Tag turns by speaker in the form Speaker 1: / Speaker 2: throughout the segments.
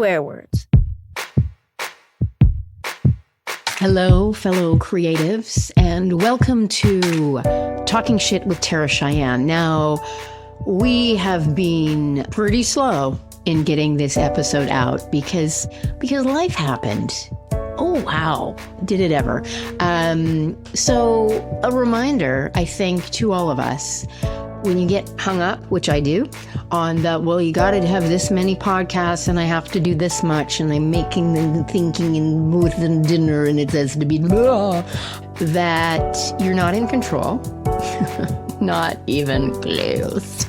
Speaker 1: Swear words.
Speaker 2: Hello, fellow creatives, and welcome to Talking Shit with Cheyenne. Now, we have been pretty slow in getting this episode out because life happened. Oh, wow. Did it ever? So a reminder, I think, to all of us, when you get hung up, which I do, on the, well, you got to have this many podcasts and I have to do this much and I'm making and thinking and both and dinner and it has to be blah, that you're not in control, not even close.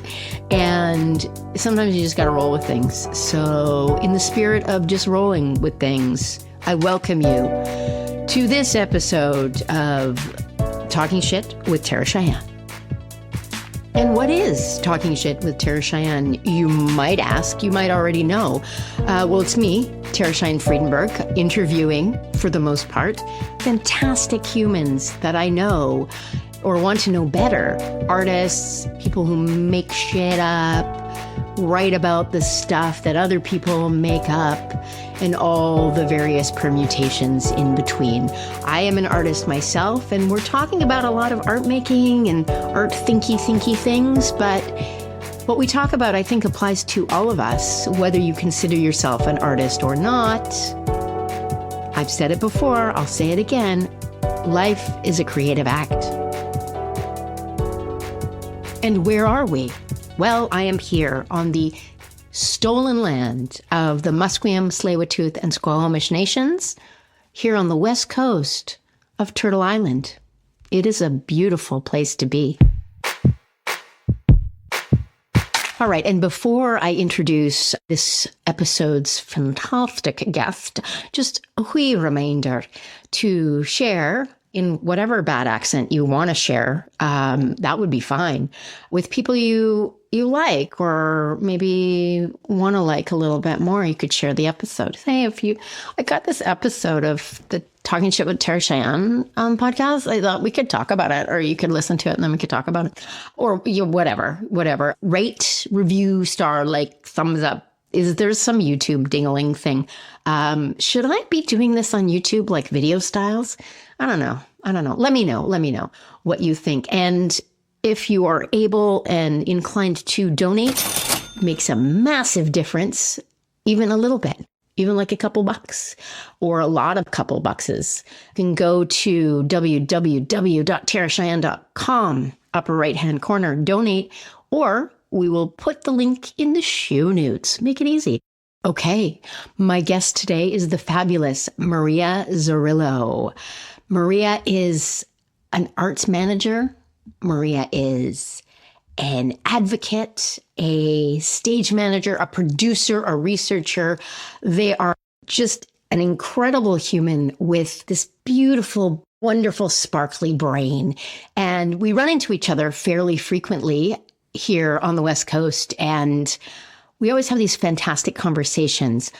Speaker 2: And sometimes you just got to roll with things. So in the spirit of just rolling with things, I welcome you to this episode of Talking Shit with Cheyenne. And what is Talking Shit with Cheyenne? You might ask, you might already know. Well, it's me, Cheyenne Friedenberg, interviewing, for the most part, fantastic humans that I know or want to know better. Artists, people who make shit up, write about the stuff that other people make up, and all the various permutations in between. I am an artist myself, and we're talking about a lot of art making and art thinky things, but what we talk about, I think, applies to all of us, whether you consider yourself an artist or not. I've said it before, I'll say it again. Life is a creative act. And where are we? Well, I am here on the stolen land of the Musqueam, Tsleil-Waututh, and Squamish nations, here on the west coast of Turtle Island. It is a beautiful place to be. All right, and before I introduce this episode's fantastic guest, just a wee reminder to share in whatever bad accent you want to share, that would be fine, with people you like, or maybe want to like a little bit more. You could share the episode. Say, I got this episode of the Talking Shit with Cheyenne podcast. I thought we could talk about it, or you could listen to it and then we could talk about it, or whatever. Rate, review, star, like thumbs up. There's some YouTube dingling thing. Should I be doing this on YouTube, like video styles? I don't know. Let me know what you think. And if you are able and inclined to donate, it makes a massive difference, even a little bit, even like a couple bucks or a lot of couple buckses. You can go to www.terracheyenne.com, upper right-hand corner, donate, or we will put the link in the show notes. Make it easy. Okay, my guest today is the fabulous Maria Zarrillo. Maria is an arts manager. Maria is an advocate, a stage manager, a producer, a researcher. They are just an incredible human with this beautiful, wonderful, sparkly brain. And we run into each other fairly frequently here on the West Coast, and we always have these fantastic conversations.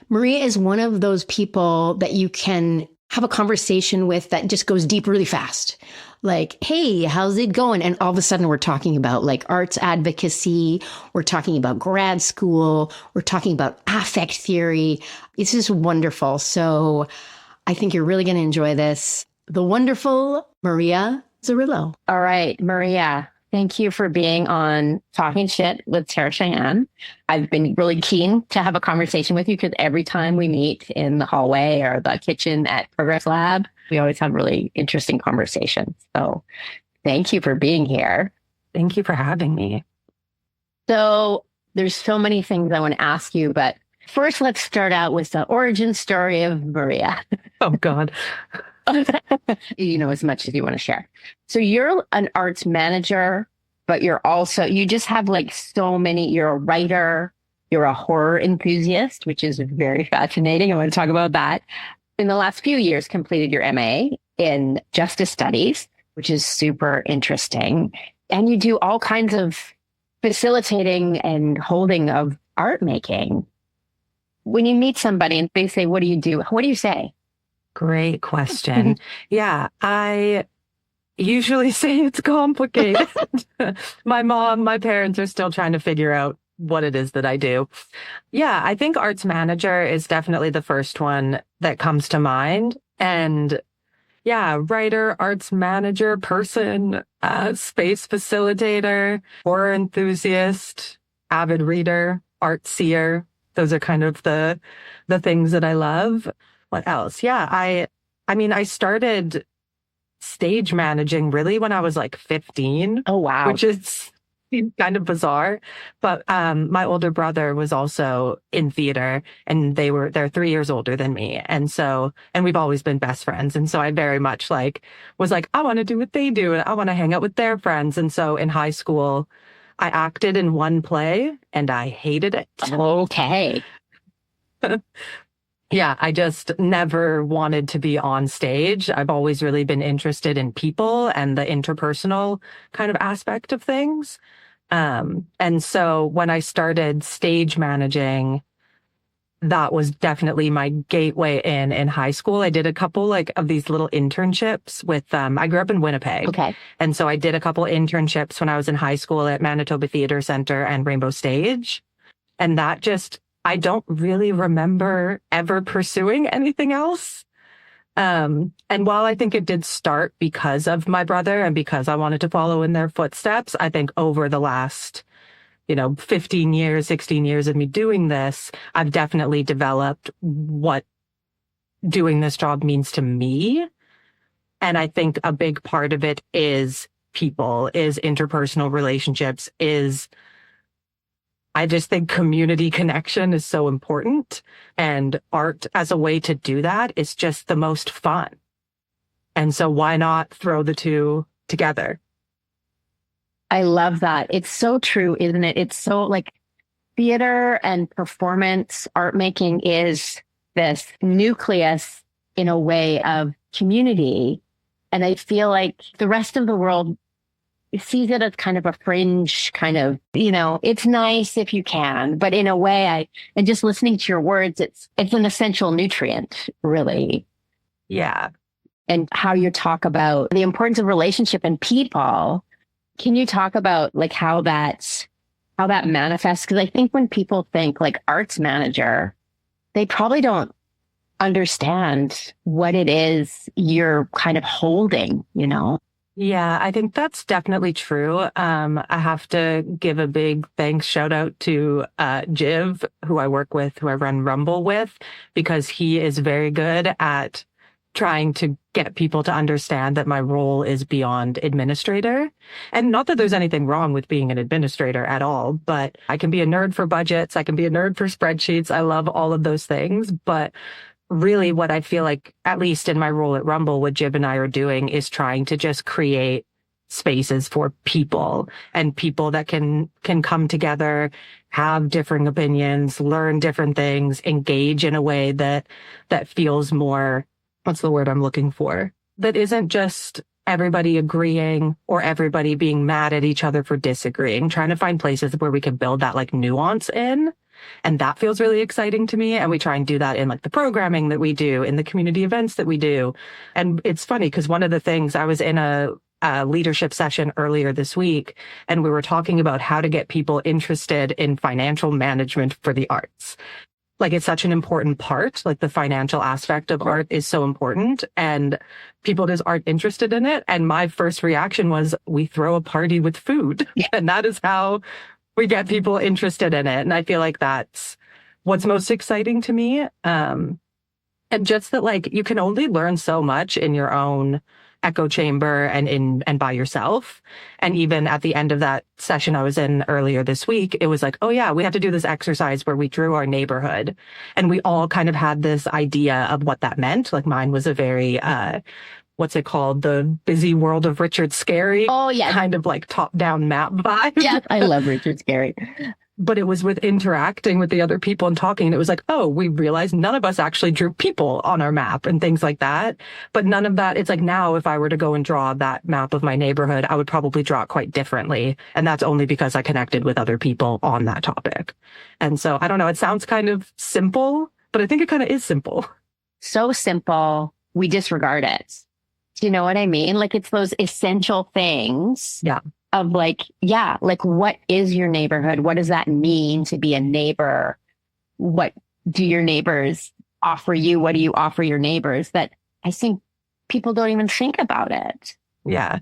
Speaker 2: Maria is one of those people that you can have a conversation with that just goes deep really fast. Like, hey, how's it going? And all of a sudden we're talking about like arts advocacy. We're talking about grad school. We're talking about affect theory. It's just wonderful. So I think you're really going to enjoy this. The wonderful Maria Zarrillo.
Speaker 3: All right, Maria. Thank you for being on Talking Shit with Cheyenne. I've been really keen to have a conversation with you because every time we meet in the hallway or the kitchen at Progress Lab, we always have really interesting conversations. So thank you for being here.
Speaker 1: Thank you for having me.
Speaker 3: So there's so many things I want to ask you, but first let's start out with the origin story of Maria.
Speaker 1: Oh, God.
Speaker 3: You know, as much as you want to share. So you're an arts manager, but you just have like so many, you're a writer, you're a horror enthusiast, which is very fascinating. I want to talk about that. In the last few years, completed your MA in Justice Studies, which is super interesting. And you do all kinds of facilitating and holding of art making. When you meet somebody and they say, what do you do? What do you say?
Speaker 1: Great question. Yeah, I usually say it's complicated. My parents are still trying to figure out what it is that I do. Yeah, I think arts manager is definitely the first one that comes to mind. And yeah, writer, arts manager, person, space facilitator, horror enthusiast, avid reader, art seer. Those are kind of the things that I love. What else? Yeah, I mean, I started stage managing really when I was like 15.
Speaker 3: Oh, wow.
Speaker 1: Which is kind of bizarre. But my older brother was also in theater, and they're 3 years older than me. And we've always been best friends. And so I very much was like, I want to do what they do, and I want to hang out with their friends. And so in high school, I acted in one play and I hated it.
Speaker 3: Okay.
Speaker 1: Yeah, I just never wanted to be on stage. I've always really been interested in people and the interpersonal kind of aspect of things. And so when I started stage managing, that was definitely my gateway in high school. I did a couple of these little internships with, I grew up in Winnipeg.
Speaker 3: Okay.
Speaker 1: And so I did a couple internships when I was in high school at Manitoba Theatre Centre and Rainbow Stage. And that just, I don't really remember ever pursuing anything else. And while I think it did start because of my brother and because I wanted to follow in their footsteps, I think over the last, 15 years, 16 years of me doing this, I've definitely developed what doing this job means to me. And I think a big part of it is people, is interpersonal relationships, I just think community connection is so important, and art as a way to do that is just the most fun. And so why not throw the two together?
Speaker 3: I love that. It's so true, isn't it? It's so theater and performance art making is this nucleus in a way of community. And I feel like the rest of the world sees it as kind of a fringe kind of, it's nice if you can, but in a way and just listening to your words, it's an essential nutrient, really.
Speaker 1: Yeah.
Speaker 3: And how you talk about the importance of relationship and people. Can you talk about how that manifests? Because I think when people think arts manager, they probably don't understand what it is you're kind of holding,
Speaker 1: Yeah, I think that's definitely true. I have to give a big thanks, shout out to Jiv, who I work with, who I run Rumble with, because he is very good at trying to get people to understand that my role is beyond administrator. And not that there's anything wrong with being an administrator at all, but I can be a nerd for budgets. I can be a nerd for spreadsheets. I love all of those things. But really what I feel like, at least in my role at Rumble, what Jiv and I are doing is trying to just create spaces for people, and people that can come together, have different opinions, learn different things, engage in a way that feels more, what's the word I'm looking for? That isn't just everybody agreeing or everybody being mad at each other for disagreeing, trying to find places where we can build that nuance in. And that feels really exciting to me. And we try and do that in the programming that we do, in the community events that we do. And it's funny because one of the things, I was in a leadership session earlier this week, and we were talking about how to get people interested in financial management for the arts. It's such an important part, the financial aspect of art is so important, and people just aren't interested in it. And my first reaction was, we throw a party with food. Yeah. And that is how we get people interested in it. And I feel like that's what's most exciting to me. And just that you can only learn so much in your own echo chamber and by yourself. And even at the end of that session I was in earlier this week, it was oh yeah, we have to do this exercise where we drew our neighborhood. And we all kind of had this idea of what that meant. Mine was a very, what's it called? The Busy World of Richard Scarry.
Speaker 3: Oh yeah.
Speaker 1: Kind of top-down map vibe.
Speaker 3: Yeah, I love Richard Scarry.
Speaker 1: But it was with interacting with the other people and talking. And it was oh, we realized none of us actually drew people on our map and things like that. But none of that, it's now if I were to go and draw that map of my neighborhood, I would probably draw it quite differently. And that's only because I connected with other people on that topic. And so I don't know, it sounds kind of simple, but I think it kind of is simple.
Speaker 3: So simple, we disregard it. Do you know what I mean? It's those essential things.
Speaker 1: Yeah.
Speaker 3: of like, yeah, like what is your neighborhood? What does that mean to be a neighbor? What do your neighbors offer you? What do you offer your neighbors? That I think people don't even think about it.
Speaker 1: Yeah.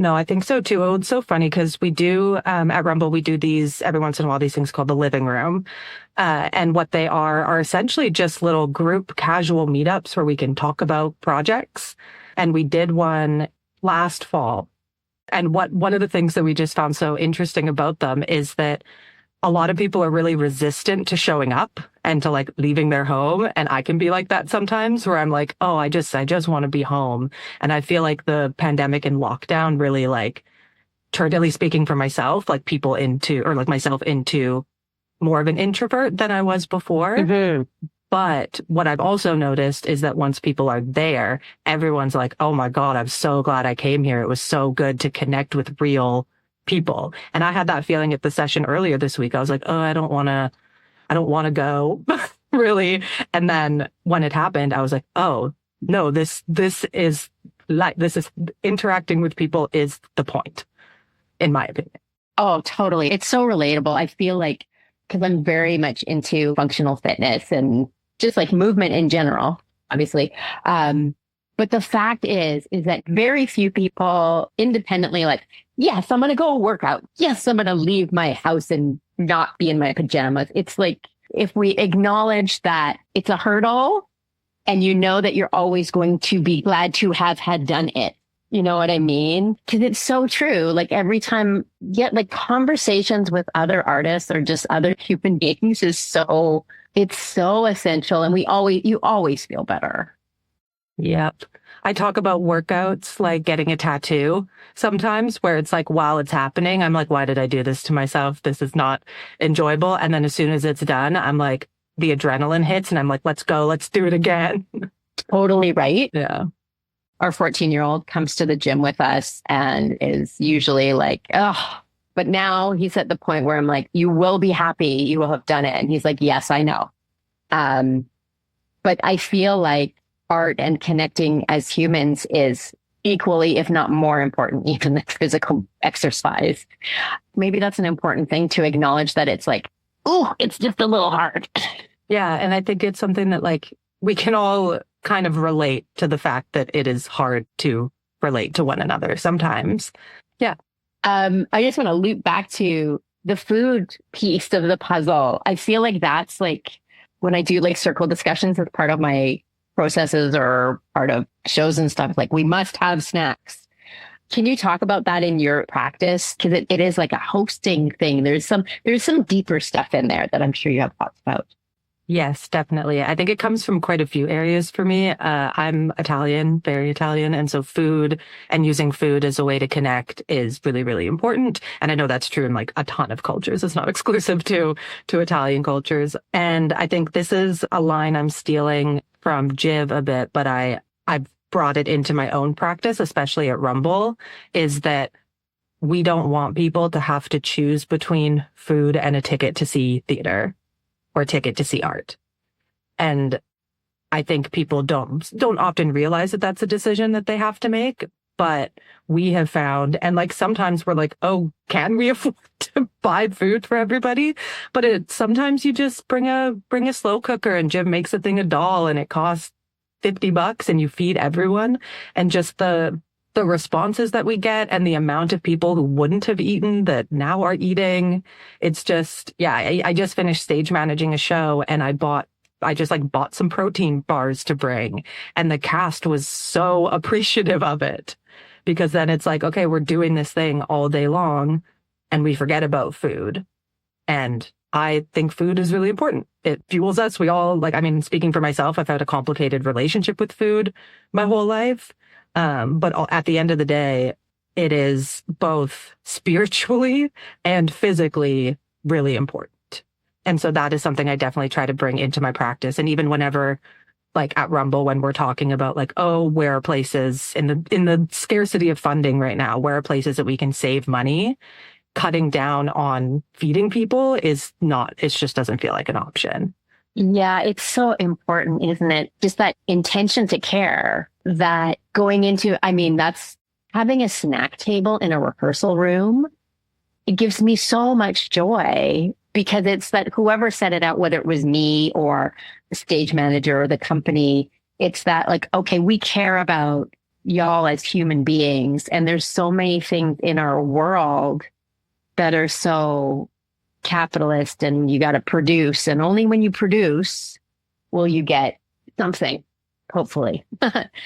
Speaker 1: No, I think so too. Oh, it's so funny because we do, at Rumble, we do these every once in a while, these things called the living room. And what they are essentially just little group casual meetups where we can talk about projects. And we did one last fall. And one of the things that we just found so interesting about them is that a lot of people are really resistant to showing up and to like leaving their home. And I can be like that sometimes where I'm like, oh, I just want to be home. And I feel like the pandemic and lockdown really like turned, at least speaking for myself, like people into, or like myself into more of an introvert than I was before.
Speaker 3: Mm-hmm.
Speaker 1: But what I've also noticed is that once people are there, everyone's like, oh my God, I'm so glad I came here. It was so good to connect with real people. And I had that feeling at the session earlier this week. I was like, oh, I don't want to go really. And then when it happened, I was like, oh no, this is interacting with people is the point, in my opinion.
Speaker 3: Oh, totally. It's so relatable. I feel like, because I'm very much into functional fitness and just like movement in general, obviously. But the fact is that very few people independently like, yes, I'm going to go work out. Yes, I'm going to leave my house and not be in my pajamas. It's like, if we acknowledge that it's a hurdle and you know that you're always going to be glad to have had done it. You know what I mean? Because it's so true. Like every time, like conversations with other artists or just other human beings it's so essential. And you always feel better.
Speaker 1: Yep. I talk about workouts, like getting a tattoo sometimes where it's like, while it's happening, I'm like, why did I do this to myself? This is not enjoyable. And then as soon as it's done, I'm like, the adrenaline hits and I'm like, let's go, let's do it again.
Speaker 3: Totally right.
Speaker 1: Yeah.
Speaker 3: Our 14-year-old comes to the gym with us and is usually like, oh, but now he's at the point where I'm like, you will be happy. You will have done it. And he's like, yes, I know. But I feel like art and connecting as humans is equally, if not more important, even than physical exercise. Maybe that's an important thing to acknowledge, that it's like, oh, it's just a little hard.
Speaker 1: Yeah. And I think it's something that like we can all kind of relate to the fact that it is hard to relate to one another sometimes. Yeah.
Speaker 3: I just want to loop back to the food piece of the puzzle. I feel like that's like when I do like circle discussions as part of my processes or part of shows and stuff, like we must have snacks. Can you talk about that in your practice? Because it is like a hosting thing. There's some deeper stuff in there that I'm sure you have thoughts about.
Speaker 1: Yes, definitely. I think it comes from quite a few areas for me. I'm Italian, very Italian. And so food and using food as a way to connect is really, really important. And I know that's true in like a ton of cultures. It's not exclusive to Italian cultures. And I think this is a line I'm stealing from Jiv a bit, but I've brought it into my own practice, especially at Rumble, is that we don't want people to have to choose between food and a ticket to see theater or a ticket to see art. And I think people don't often realize that that's a decision that they have to make. But we have found, and like sometimes we're like, oh, can we afford to buy food for everybody? But sometimes you just bring a slow cooker and Jim makes a thing $1 and it costs $50 and you feed everyone. And just the responses that we get and the amount of people who wouldn't have eaten that now are eating. It's just, yeah, I just finished stage managing a show and I bought some protein bars to bring. And the cast was so appreciative of it because then it's like, okay, we're doing this thing all day long and we forget about food. And I think food is really important. It fuels us. We all speaking for myself, I've had a complicated relationship with food my whole life. But at the end of the day, it is both spiritually and physically really important. And so that is something I definitely try to bring into my practice. And even whenever, like at Rumble, when we're talking about like, oh, where are places in the scarcity of funding right now, where are places that we can save money, cutting down on feeding people it just doesn't feel like an option.
Speaker 3: Yeah, it's so important, isn't it? Just that intention to care, that going into, that's having a snack table in a rehearsal room, it gives me so much joy because it's that whoever set it out, whether it was me or the stage manager or the company, it's that like, okay, we care about y'all as human beings. And there's so many things in our world that are so capitalist and you got to produce. And only when you produce will you get something, hopefully.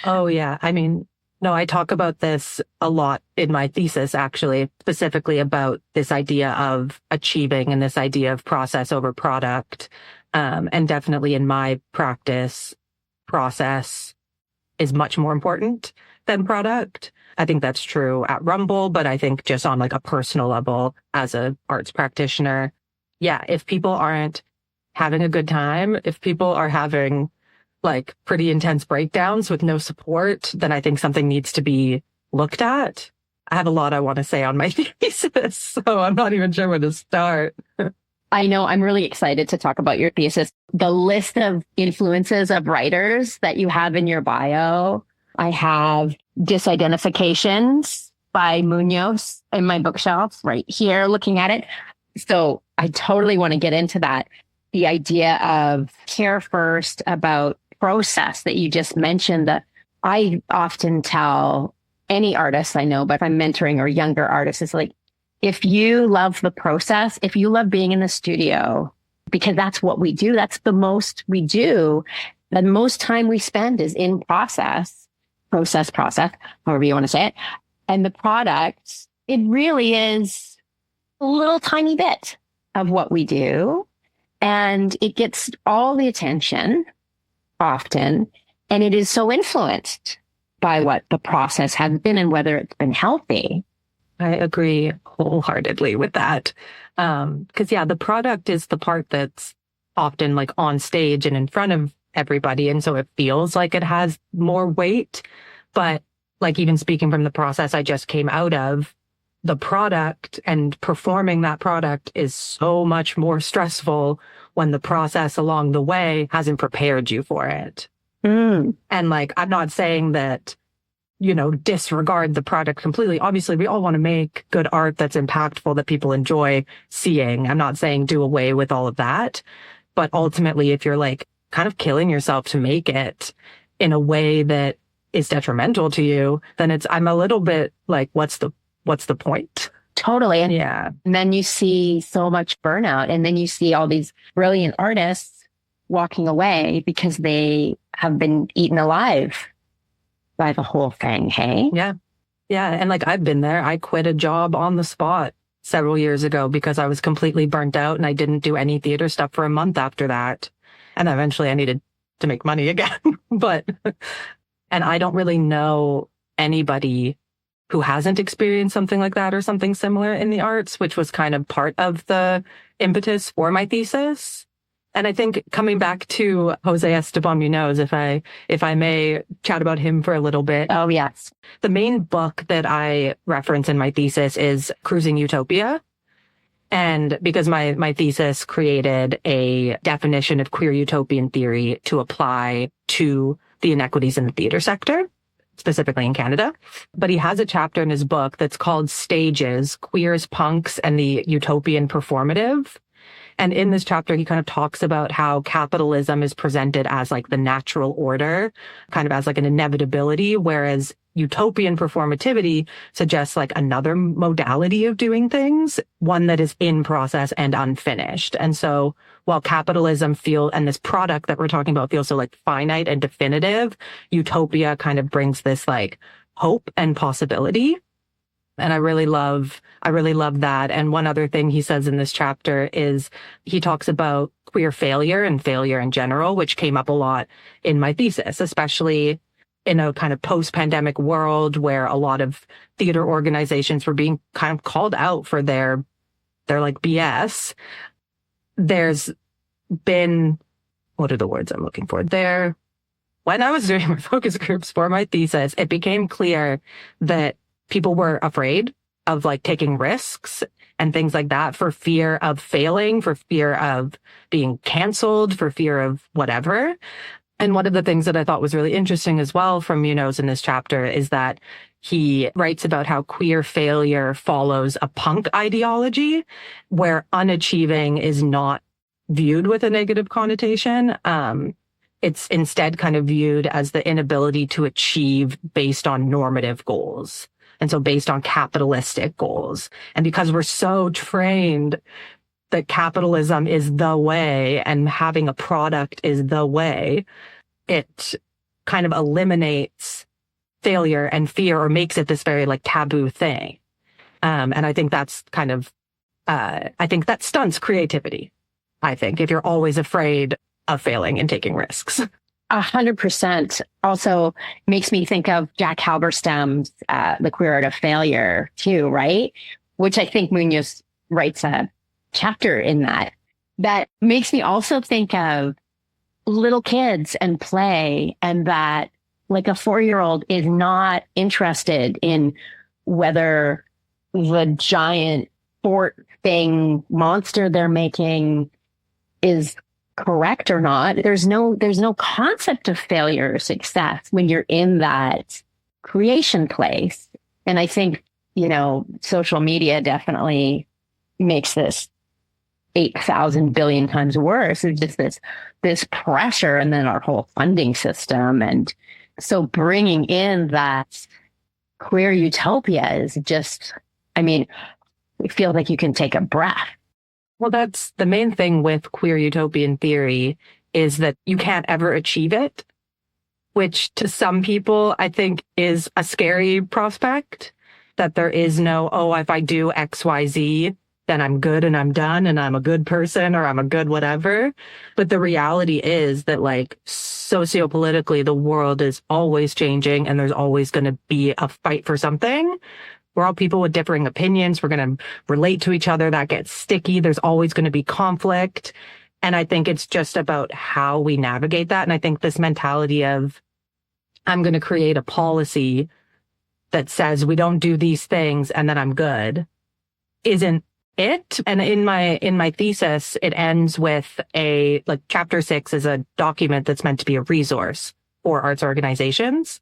Speaker 1: Oh, yeah. I mean, no, I talk about this a lot in my thesis, actually, specifically about this idea of achieving and this idea of process over product. And definitely in my practice, process is much more important than product. I think that's true at Rumble, but I think just on like a personal level as a arts practitioner, yeah, if people aren't having a good time, if people are having like pretty intense breakdowns with no support, then I think something needs to be looked at. I have a lot I want to say on my thesis, so I'm not even sure where to start.
Speaker 3: I know I'm really excited to talk about your thesis. The list of influences of writers that you have in your bio, I have Disidentifications by Muñoz in my bookshelf right here looking at it. So I totally want to get into that. The idea of care first about process that you just mentioned, that I often tell any artist I know, but if I'm mentoring or younger artists, is like, if you love the process, if you love being in the studio, because that's what we do, that's the most we do, the most time we spend is in process, however you want to say it. And the product, it really is a little tiny bit of what we do. And it gets all the attention often, and it is so influenced by what the process has been and whether it's been healthy.
Speaker 1: I agree wholeheartedly with that. Because yeah, the product is the part that's often like on stage and in front of everybody. And so it feels like it has more weight. But like even speaking from the process I just came out of, the product and performing that product is so much more stressful when the process along the way hasn't prepared you for it. And like, I'm not saying that, you know, disregard the product completely. Obviously, we all want to make good art that's impactful, that people enjoy seeing. I'm not saying do away with all of that. But ultimately, if you're like kind of killing yourself to make it in a way that is detrimental to you, then I'm a little bit like, what's the point?
Speaker 3: Totally. And
Speaker 1: yeah.
Speaker 3: And then you see so much burnout, and then you see all these brilliant artists walking away because they have been eaten alive by the whole thing. Hey?
Speaker 1: Yeah. Yeah. And like, I've been there. I quit a job on the spot several years ago because I was completely burnt out and I didn't do any theater stuff for a month after that. And eventually I needed to make money again. And I don't really know anybody who hasn't experienced something like that or something similar in the arts, which was kind of part of the impetus for my thesis. And I think coming back to José Esteban Muñoz, if I may chat about him for a little bit.
Speaker 3: Oh, yes.
Speaker 1: The main book that I reference in my thesis is Cruising Utopia. And because my thesis created a definition of queer utopian theory to apply to the inequities in the theater sector, specifically in Canada. But he has a chapter in his book that's called Stages, Queers, Punks, and the Utopian Performative. And in this chapter, he kind of talks about how capitalism is presented as like the natural order, kind of as like an inevitability, whereas utopian performativity suggests like another modality of doing things, one that is in process and unfinished. And so while capitalism and this product that we're talking about feels so like finite and definitive, utopia kind of brings this like hope and possibility. And I really love that. And one other thing he says in this chapter is he talks about queer failure and failure in general, which came up a lot in my thesis, especially in a kind of post-pandemic world where a lot of theater organizations were being kind of called out for their like BS. There's been, what are the words I'm looking for? When I was doing my focus groups for my thesis, it became clear that people were afraid of like taking risks and things like that for fear of failing, for fear of being canceled, for fear of whatever. And one of the things that I thought was really interesting as well from Muñoz in this chapter is that he writes about how queer failure follows a punk ideology where unachieving is not viewed with a negative connotation. It's instead kind of viewed as the inability to achieve based on normative goals. And so based on capitalistic goals. And because we're so trained that capitalism is the way and having a product is the way, it kind of eliminates failure and fear or makes it this very like taboo thing. And I think that's kind of, I think that stunts creativity. I think if you're always afraid of failing and taking risks.
Speaker 3: 100%. Also makes me think of Jack Halberstam's The Queer Art of Failure too, right? Which I think Muñoz writes a chapter in that. That makes me also think of little kids and play, and that like a 4-year-old is not interested in whether the giant fort thing monster they're making is correct or not. There's no concept of failure or success when you're in that creation place. And I think, social media definitely makes this 8,000 billion times worse. It's just this pressure, and then our whole funding system. And so bringing in that queer utopia is just, it feels like you can take a breath.
Speaker 1: Well, that's the main thing with queer utopian theory, is that you can't ever achieve it, which to some people I think is a scary prospect, that there is no, if I do X, Y, Z, then I'm good and I'm done and I'm a good person or I'm a good whatever. But the reality is that like sociopolitically, the world is always changing and there's always going to be a fight for something. We're all people with differing opinions. We're going to relate to each other. That gets sticky. There's always going to be conflict. And I think it's just about how we navigate that. And I think this mentality of, I'm going to create a policy that says we don't do these things and then I'm good, isn't it. And in my thesis, it ends with chapter 6 is a document that's meant to be a resource for arts organizations.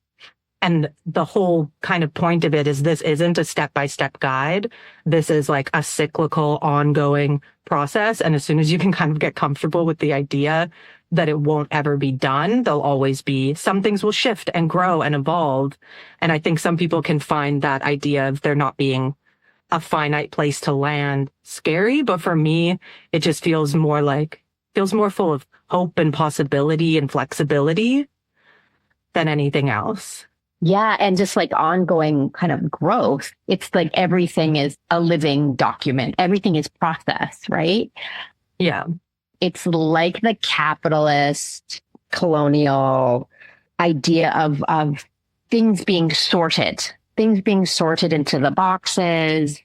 Speaker 1: And the whole kind of point of it is this isn't a step-by-step guide. This is like a cyclical, ongoing process. And as soon as you can kind of get comfortable with the idea that it won't ever be done, there'll always be, some things will shift and grow and evolve. And I think some people can find that idea of there not being a finite place to land scary. But for me, it just feels more full of hope and possibility and flexibility than anything else.
Speaker 3: Yeah. And just like ongoing kind of growth. It's like everything is a living document. Everything is process, right?
Speaker 1: Yeah.
Speaker 3: It's like the capitalist colonial idea of things being sorted into the boxes,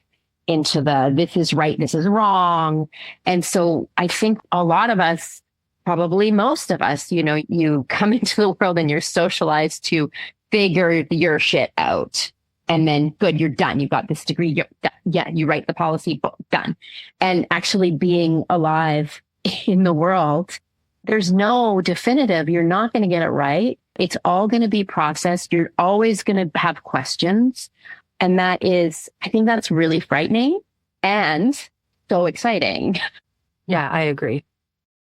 Speaker 3: into this is right, this is wrong. And so I think a lot of us, probably most of us, you come into the world and you're socialized to figure your shit out. And then good, you're done. You got this degree. You write the policy book, done. And actually being alive in the world, there's no definitive. You're not going to get it right. It's all going to be processed. You're always going to have questions. And I think that's really frightening and so exciting.
Speaker 1: Yeah, I agree.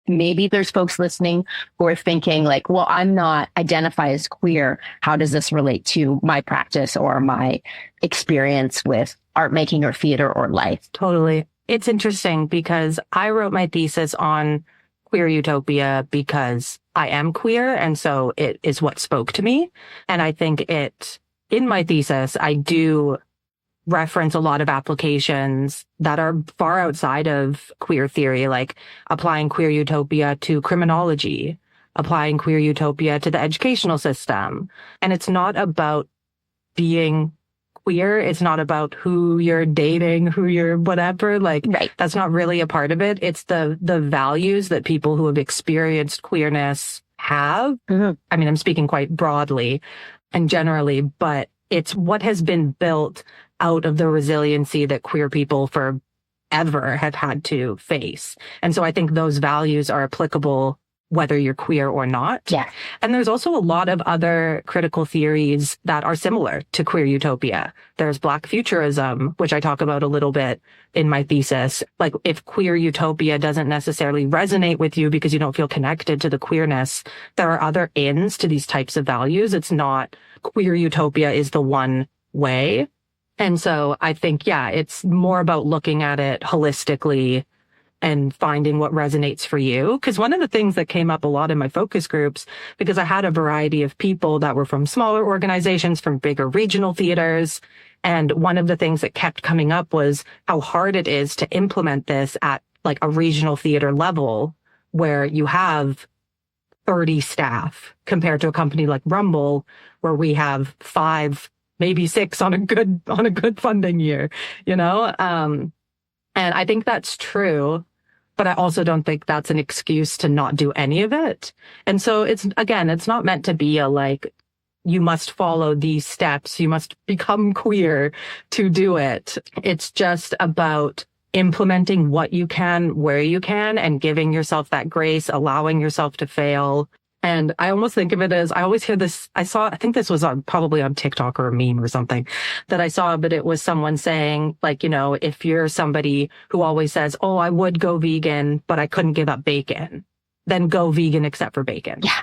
Speaker 3: Maybe there's folks listening who are thinking like, well, I'm not identify as queer. How does this relate to my practice or my experience with art making or theater or life?
Speaker 1: Totally. It's interesting because I wrote my thesis on queer utopia because I am queer. And so it is what spoke to me. And I think in my thesis, I do reference a lot of applications that are far outside of queer theory, like applying queer utopia to criminology, applying queer utopia to the educational system. And it's not about being queer. It's not about who you're dating, who you're whatever.
Speaker 3: Right.
Speaker 1: That's not really a part of it. It's the values that people who have experienced queerness have.
Speaker 3: Mm-hmm.
Speaker 1: I'm speaking quite broadly and generally, but it's what has been built out of the resiliency that queer people forever have had to face. And so I think those values are applicable whether you're queer or not.
Speaker 3: Yeah.
Speaker 1: And there's also a lot of other critical theories that are similar to queer utopia. There's Black futurism, which I talk about a little bit in my thesis. Like, if queer utopia doesn't necessarily resonate with you because you don't feel connected to the queerness, there are other ends to these types of values. It's not queer utopia is the one way. And so I think, yeah, it's more about looking at it holistically and finding what resonates for you. Because one of the things that came up a lot in my focus groups, because I had a variety of people that were from smaller organizations, from bigger regional theaters. And one of the things that kept coming up was how hard it is to implement this at like a regional theater level where you have 30 staff compared to a company like Rumble, where we have 5, maybe 6 on a good funding year, you know? And I think that's true. But I also don't think that's an excuse to not do any of it. And so it's not meant to be a like, you must follow these steps, you must become queer to do it. It's just about implementing what you can, where you can, and giving yourself that grace, allowing yourself to fail. And I almost think of it as, I always hear this, I think this was probably on TikTok or a meme or something that I saw, but it was someone saying, like, you know, if you're somebody who always says, oh, I would go vegan, but I couldn't give up bacon, then go vegan except for bacon.
Speaker 3: Yeah.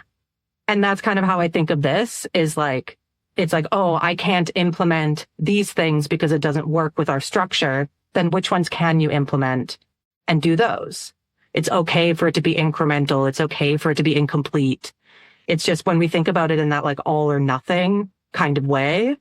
Speaker 1: And that's kind of how I think of this, is like, it's like, oh, I can't implement these things because it doesn't work with our structure. Then which ones can you implement and do those? It's okay for it to be incremental. It's okay for it to be incomplete. It's just when we think about it in that like all or nothing kind of way,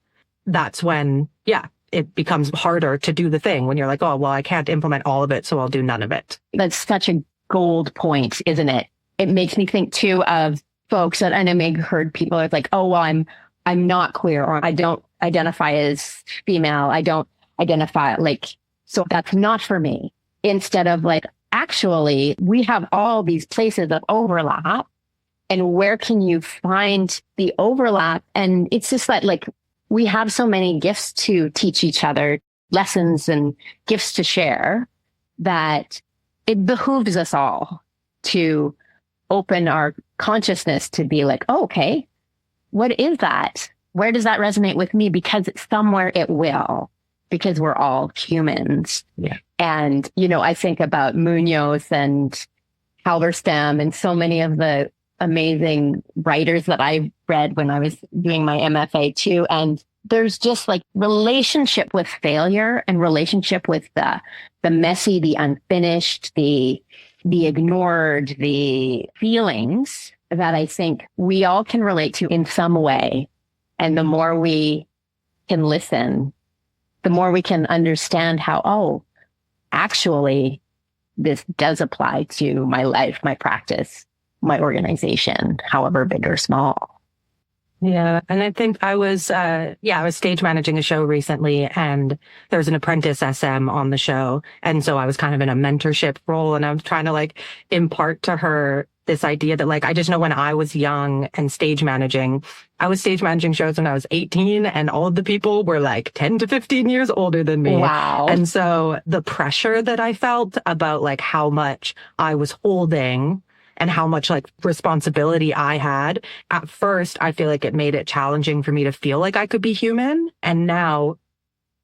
Speaker 1: that's when, yeah, it becomes harder to do the thing, when you're like, oh, well, I can't implement all of it, so I'll do none of it.
Speaker 3: That's such a gold point, isn't it? It makes me think too of folks that, and I may have heard people are like, oh, well, I'm not queer, or I don't identify as female. I don't identify so that's not for me. Instead of like, actually, we have all these places of overlap, and where can you find the overlap? And it's just that like, we have so many gifts to teach each other, lessons and gifts to share, that it behooves us all to open our consciousness to be like, oh, okay, what is that? Where does that resonate with me? Because it's somewhere it will, because we're all humans.
Speaker 1: Yeah.
Speaker 3: And, you know, I think about Muñoz and Halberstam and so many of the amazing writers that I read when I was doing my MFA too. And there's just like relationship with failure and relationship with the messy, the unfinished, the ignored, the feelings that I think we all can relate to in some way. And the more we can listen, the more we can understand how, oh, actually, this does apply to my life, my practice, my organization, however big or small.
Speaker 1: Yeah. And I think I was stage managing a show recently, and there was an apprentice SM on the show. And so I was kind of in a mentorship role, and I was trying to like impart to her this idea that like, I just know when I was young and I was stage managing shows when I was 18, and all of the people were like 10 to 15 years older than me.
Speaker 3: Wow.
Speaker 1: And so the pressure that I felt about like how much I was holding and how much like responsibility I had, at first, I feel like it made it challenging for me to feel like I could be human. And now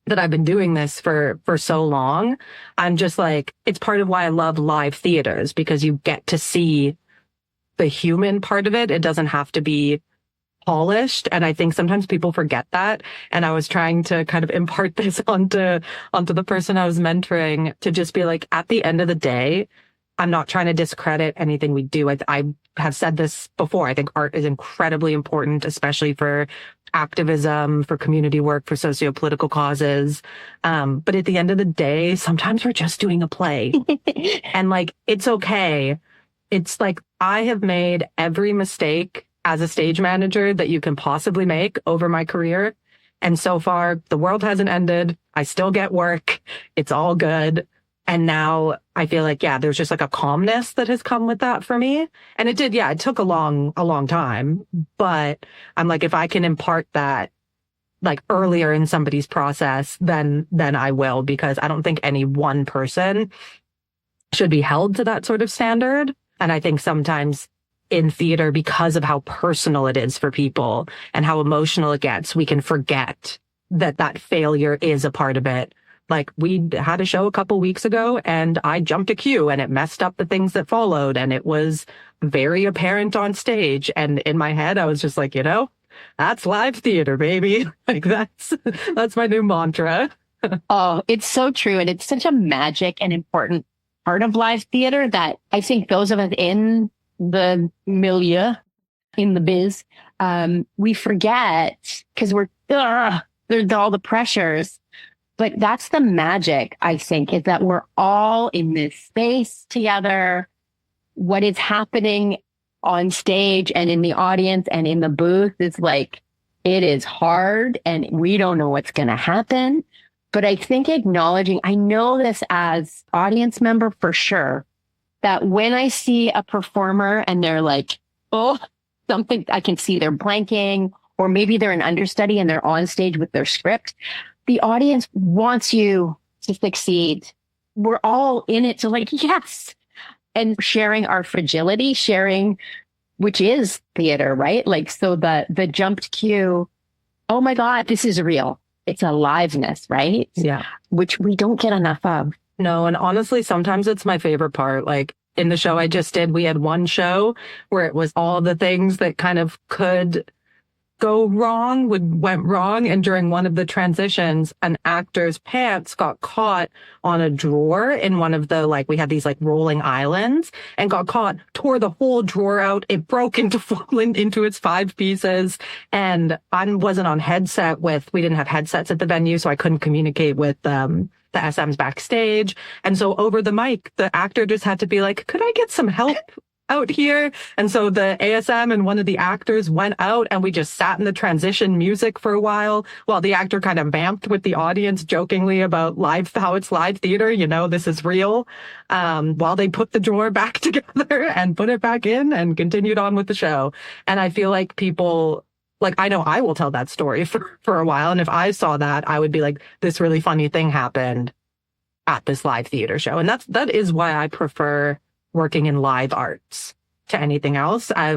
Speaker 1: that I've been doing this for so long, I'm just like, it's part of why I love live theaters, because you get to see the human part of it. It doesn't have to be polished. And I think sometimes people forget that. And I was trying to kind of impart this onto the person I was mentoring, to just be like, at the end of the day, I'm not trying to discredit anything we do. I have said this before. I think art is incredibly important, especially for activism, for community work, for socio-political causes. But at the end of the day, sometimes we're just doing a play. And like, it's okay. It's like, I have made every mistake as a stage manager that you can possibly make over my career. And so far, the world hasn't ended. I still get work. It's all good. And now I feel like, yeah, there's just like a calmness that has come with that for me. And it did, yeah, it took a long time. But I'm like, if I can impart that like earlier in somebody's process, then I will, because I don't think any one person should be held to that sort of standard. And I think sometimes in theater, because of how personal it is for people and how emotional it gets, we can forget that failure is a part of it. Like, we had a show a couple weeks ago and I jumped a cue and it messed up the things that followed, and it was very apparent on stage. And in my head, I was just like, that's live theater, baby. Like, that's my new mantra.
Speaker 3: Oh, it's so true. And it's such a magic and important part of live theater that I think those of us in the milieu, in the biz, we forget because there's all the pressures. But that's the magic, I think, is that we're all in this space together. What is happening on stage and in the audience and in the booth is like, it is hard and we don't know what's going to happen. But I think acknowledging, I know this as audience member for sure, that when I see a performer and they're like, something, I can see they're blanking, or maybe they're an understudy and they're on stage with their script. The audience wants you to succeed. We're all in it to yes. And sharing our fragility, which is theater, right? Like, so the jumped cue, oh my God, this is real. It's aliveness, right?
Speaker 1: Yeah.
Speaker 3: Which we don't get enough of.
Speaker 1: No, and honestly, sometimes it's my favorite part. Like, in the show I just did, we had one show where it was all the things that kind of could go wrong, went wrong. And during one of the transitions, an actor's pants got caught on a drawer in one of the, we had these rolling islands, and got caught, tore the whole drawer out. It broke into its 5 pieces. And I wasn't on headset we didn't have headsets at the venue, so I couldn't communicate with the SMs backstage. And so over the mic, the actor just had to be like, could I get some help out here? And so the ASM and one of the actors went out, and we just sat in the transition music for a while the actor kind of vamped with the audience jokingly about how it's live theater, this is real, while they put the drawer back together and put it back in and continued on with the show. And I feel like people, I know I will tell that story for a while. And if I saw that, I would be like, this really funny thing happened at this live theater show. And that is why I prefer working in live arts to anything else. I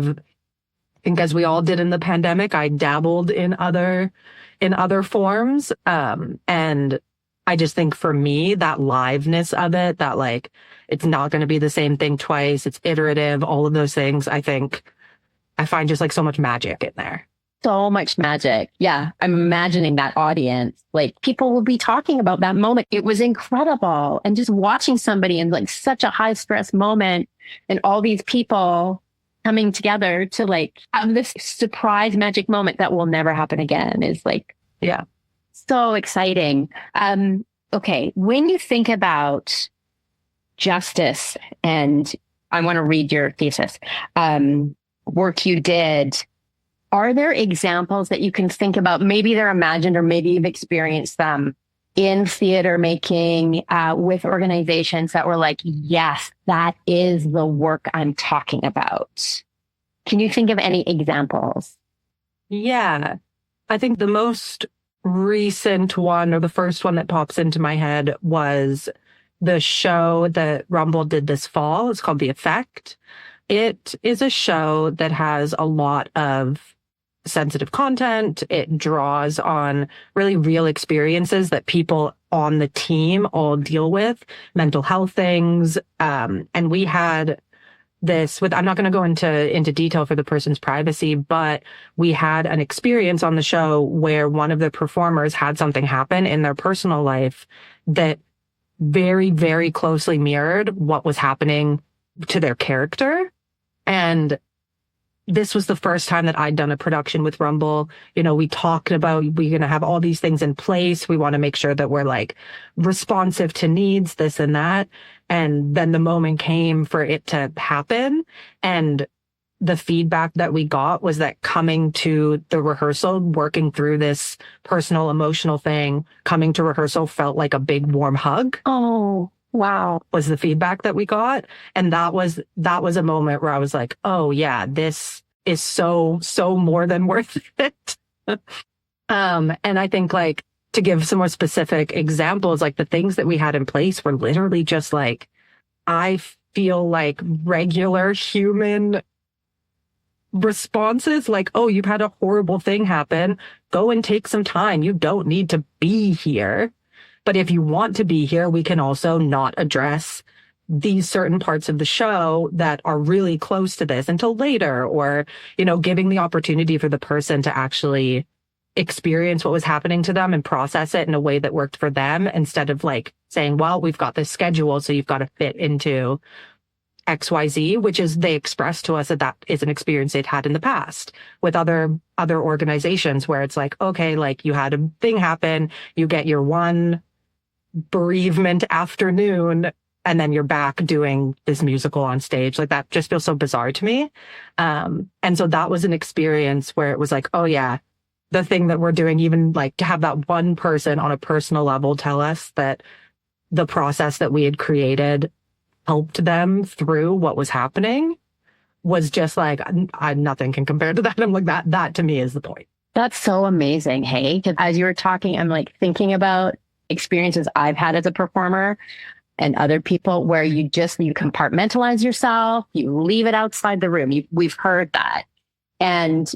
Speaker 1: think, as we all did in the pandemic, I dabbled in other forms. And I just think for me, that liveness of it, that it's not going to be the same thing twice. It's iterative, all of those things. I find just so much magic in there.
Speaker 3: So much magic. Yeah. I'm imagining that audience. People will be talking about that moment. It was incredible. And just watching somebody in such a high stress moment, and all these people coming together to have this surprise magic moment that will never happen again is
Speaker 1: yeah,
Speaker 3: so exciting. Okay. When you think about justice, and I want to read your thesis, work you did, are there examples that you can think about? Maybe they're imagined, or maybe you've experienced them in theater making with organizations that were like, yes, that is the work I'm talking about. Can you think of any examples?
Speaker 1: Yeah. I think the most recent one, or the first one that pops into my head, was the show that Rumble did this fall. It's called The Effect. It is a show that has a lot of sensitive content. It draws on really real experiences that people on the team all deal with, mental health things. And we had this I'm not going to go into detail for the person's privacy, but we had an experience on the show where one of the performers had something happen in their personal life that very, very closely mirrored what was happening to their character. And this was the first time that I'd done a production with Rumble. We talked about, we're going to have all these things in place. We want to make sure that we're responsive to needs, this and that. And then the moment came for it to happen. And the feedback that we got was that coming to the rehearsal, working through this personal, emotional thing, coming to rehearsal felt like a big warm hug.
Speaker 3: Oh, wow. Was
Speaker 1: the feedback that we got. And that was a moment where I was like, oh yeah, this is so more than worth it. And I think to give some more specific examples, the things that we had in place were literally just I feel like regular human responses like, oh, you've had a horrible thing happen. Go and take some time. You don't need to be here. But if you want to be here, we can also not address these certain parts of the show that are really close to this until later, or, giving the opportunity for the person to actually experience what was happening to them and process it in a way that worked for them, instead of like saying, well, we've got this schedule, so you've got to fit into XYZ, which is they expressed to us that is an experience they'd had in the past with other organizations, where it's like, okay, like you had a thing happen, you get your one bereavement afternoon, and then you're back doing this musical on stage. Like that just feels so bizarre to me. And so that was an experience where it was like, oh yeah, the thing that we're doing, even like to have that one person on a personal level tell us that the process that we had created helped them through what was happening, was just like, nothing can compare to that. I'm like, that to me is the point.
Speaker 3: That's so amazing. Hey, 'cause as you were talking, I'm like thinking about experiences I've had as a performer and other people, where you compartmentalize yourself, you leave it outside the room. We've heard that. And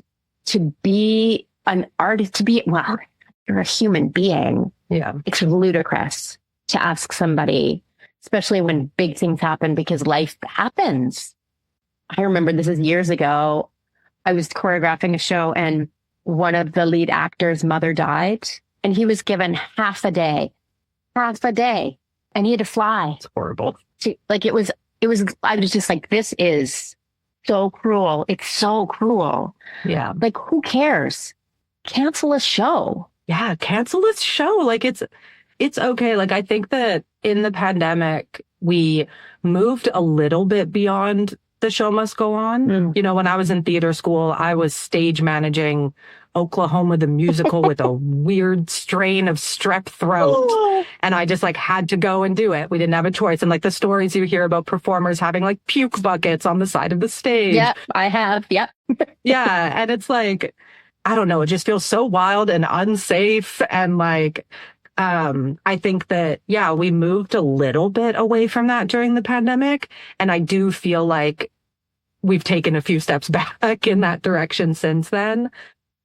Speaker 3: to be an artist, well, you're a human being.
Speaker 1: Yeah.
Speaker 3: It's ludicrous to ask somebody, especially when big things happen, because life happens. I remember this is years ago. I was choreographing a show and one of the lead actors' mother died, and he was given half a day, and he had to fly.
Speaker 1: It's horrible.
Speaker 3: I was just like, this is so cruel. It's so cruel.
Speaker 1: Yeah.
Speaker 3: Like, who cares? Cancel a show.
Speaker 1: Yeah. Cancel this show. Like it's okay. Like I think that in the pandemic, we moved a little bit beyond the show must go on.
Speaker 3: Mm.
Speaker 1: When I was in theater school, I was stage managing Oklahoma the Musical with a weird strain of strep throat. And I just like had to go and do it. We didn't have a choice. And like the stories you hear about performers having like puke buckets on the side of the stage.
Speaker 3: Yep, I have. Yep.
Speaker 1: Yeah. And it's like, I don't know, it just feels so wild and unsafe. And like, I think that, yeah, we moved a little bit away from that during the pandemic. And I do feel like we've taken a few steps back in that direction since then.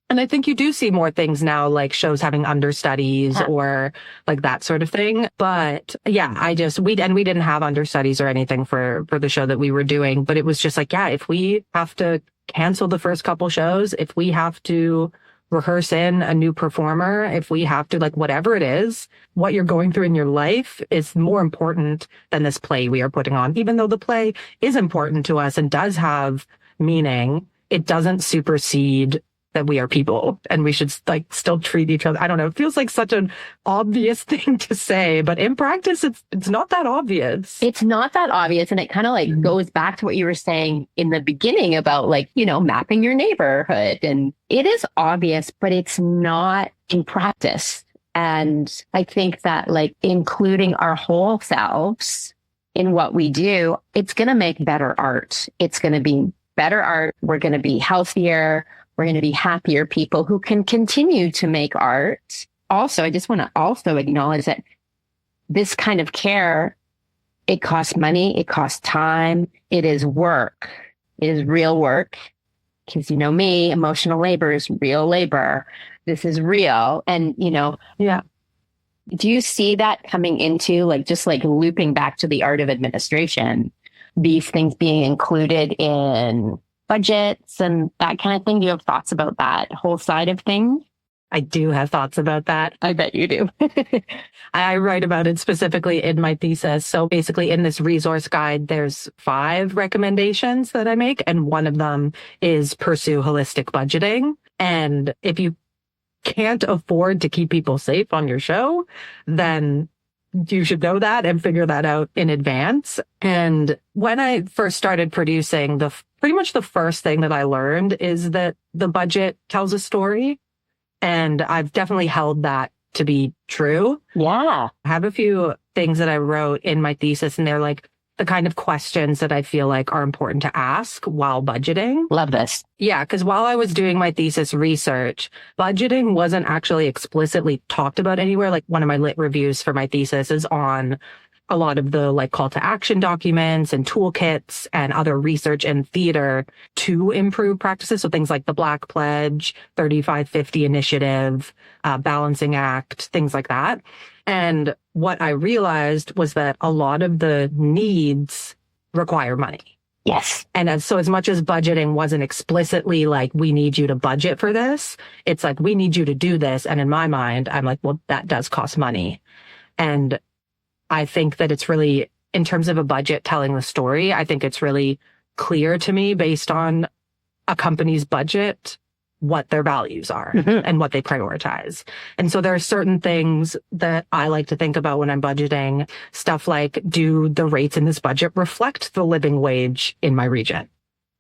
Speaker 1: And I think you do see more things now, like shows having understudies or like that sort of thing. But yeah, we didn't have understudies or anything for the show that we were doing. But it was just like, yeah, if we have to cancel the first couple shows, if we have to rehearse in a new performer, if we have to, like, whatever it is, what you're going through in your life is more important than this play we are putting on. Even though the play is important to us and does have meaning, it doesn't supersede that we are people and we should like still treat each other. I don't know. It feels like such an obvious thing to say, but in practice, it's not that obvious.
Speaker 3: It's not that obvious. And it kind of like goes back to what you were saying in the beginning about like, mapping your neighborhood. And it is obvious, but it's not in practice. And I think that like including our whole selves in what we do, it's going to make better art. It's going to be better art. We're going to be healthier. We're going to be happier people who can continue to make art. Also, I just want to also acknowledge that this kind of care, it costs money, it costs time, it is work. It is real work. Because me, emotional labor is real labor. This is real. And,
Speaker 1: yeah.
Speaker 3: Do you see that coming into like, just like looping back to the art of administration, these things being included in budgets and that kind of thing? Do you have thoughts about that whole side of things?
Speaker 1: I do have thoughts about that.
Speaker 3: I bet you do.
Speaker 1: I write about it specifically in my thesis. So basically in this resource guide, there's 5 recommendations that I make. And one of them is pursue holistic budgeting. And if you can't afford to keep people safe on your show, then you should know that and figure that out in advance. And when I first started producing, pretty much the first thing that I learned is that the budget tells a story. And I've definitely held that to be true.
Speaker 3: Yeah.
Speaker 1: I have a few things that I wrote in my thesis, and they're like the kind of questions that I feel like are important to ask while budgeting.
Speaker 3: Love this.
Speaker 1: Yeah, because while I was doing my thesis research, budgeting wasn't actually explicitly talked about anywhere. Like one of my lit reviews for my thesis is on a lot of the like call to action documents and toolkits and other research and theater to improve practices. So things like the Black Pledge, 3550 Initiative, Balancing Act, things like that. And what I realized was that a lot of the needs require money.
Speaker 3: Yes.
Speaker 1: And as much as budgeting wasn't explicitly like, we need you to budget for this, it's like, we need you to do this. And in my mind, I'm like, well, that does cost money. And I think that it's really, in terms of a budget telling the story, I think it's really clear to me based on a company's budget, what their values are and what they prioritize. And so there are certain things that I like to think about when I'm budgeting, stuff like, do the rates in this budget reflect the living wage in my region?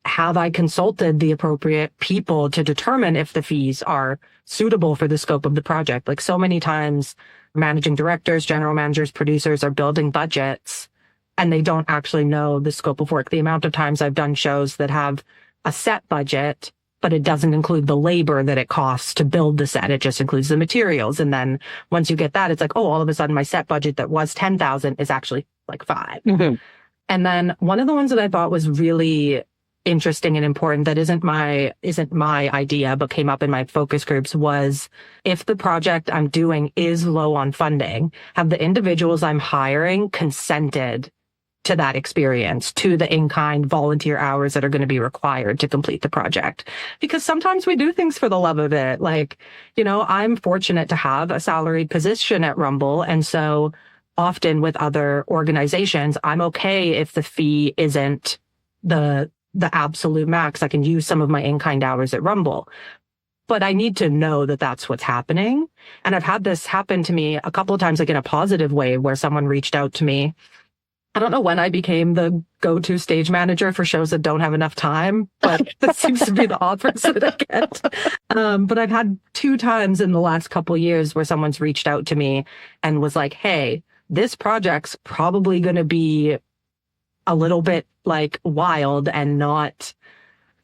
Speaker 1: Have I consulted the appropriate people to determine if the fees are suitable for the scope of the project? Like so many times, managing directors, general managers, producers are building budgets and they don't actually know the scope of work. The amount of times I've done shows that have a set budget, but it doesn't include the labor that it costs to build the set. It just includes the materials. And then once you get that, it's like, oh, all of a sudden my set budget that was 10,000 is actually like 5. And then one of the ones that I thought was really interesting and important that isn't my idea, but came up in my focus groups was, if the project I'm doing is low on funding, have the individuals I'm hiring consented to that experience, to the in-kind volunteer hours that are going to be required to complete the project? Because sometimes we do things for the love of it. Like, I'm fortunate to have a salaried position at Rumble. And so often with other organizations, I'm okay if the fee isn't the absolute max. I can use some of my in-kind hours at Rumble. But I need to know that that's what's happening. And I've had this happen to me a couple of times, like in a positive way, where someone reached out to me. I don't know when I became the go-to stage manager for shows that don't have enough time, but that seems to be the offers that I get. But I've had 2 times in the last couple of years where someone's reached out to me and was like, hey, this project's probably going to be a little bit like wild and not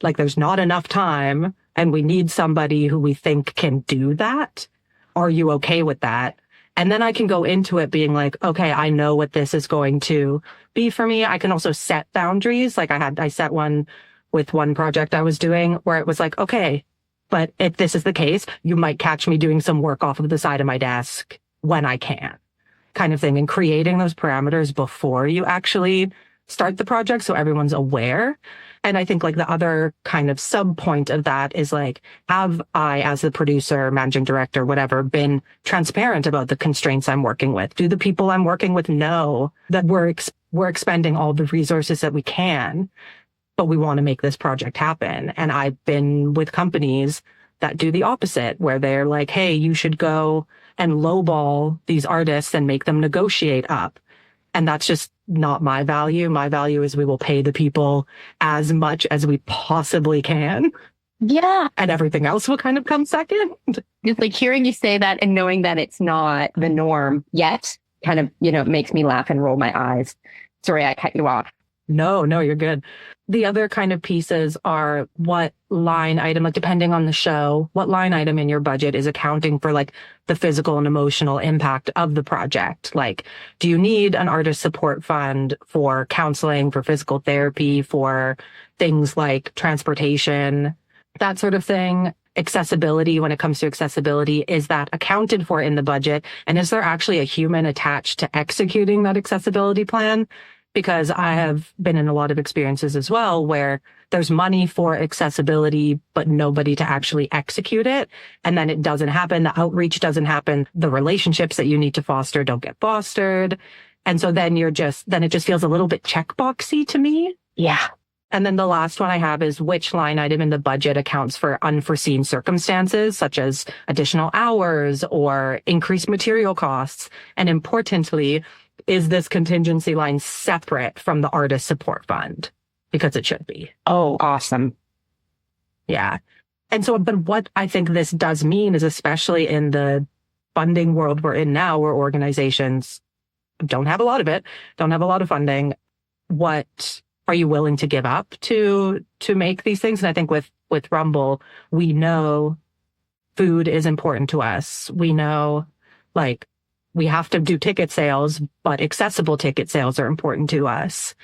Speaker 1: like there's not enough time and we need somebody who we think can do that. Are you okay with that? And then I can go into it being like, okay, I know what this is going to be for me. I can also set boundaries. Like I set one with one project I was doing where it was like, okay, but if this is the case, you might catch me doing some work off of the side of my desk when I can, kind of thing. And creating those parameters before you actually start the project so everyone's aware. And I think like the other kind of sub point of that is like, have I, as the producer, managing director, whatever, been transparent about the constraints I'm working with? Do the people I'm working with know that we're expending all the resources that we can, but we want to make this project happen? And I've been with companies that do the opposite, where they're like, hey, you should go and lowball these artists and make them negotiate up. And that's just not my value. My value is we will pay the people as much as we possibly can.
Speaker 3: Yeah.
Speaker 1: And everything else will kind of come second.
Speaker 3: Just like hearing you say that and knowing that it's not the norm yet kind of, makes me laugh and roll my eyes. Sorry, I cut you off.
Speaker 1: No, you're good. The other kind of pieces are what line item, like depending on the show, what line item in your budget is accounting for like the physical and emotional impact of the project. Like, do you need an artist support fund for counseling, for physical therapy, for things like transportation, that sort of thing? Accessibility, when it comes to accessibility, is that accounted for in the budget? And is there actually a human attached to executing that accessibility plan? Because I have been in a lot of experiences as well where there's money for accessibility, but nobody to actually execute it. And then it doesn't happen. The outreach doesn't happen. The relationships that you need to foster don't get fostered. And so then it just feels a little bit checkboxy to me.
Speaker 3: Yeah.
Speaker 1: And then the last one I have is which line item in the budget accounts for unforeseen circumstances, such as additional hours or increased material costs. And importantly, is this contingency line separate from the artist support fund? Because it should be.
Speaker 3: Oh, awesome.
Speaker 1: Yeah. And so, but what I think this does mean is, especially in the funding world we're in now, where organizations don't have a lot of it, don't have a lot of funding, what are you willing to give up to make these things? And I think with Rumble, we know food is important to us. We know like we have to do ticket sales, but accessible ticket sales are important to us.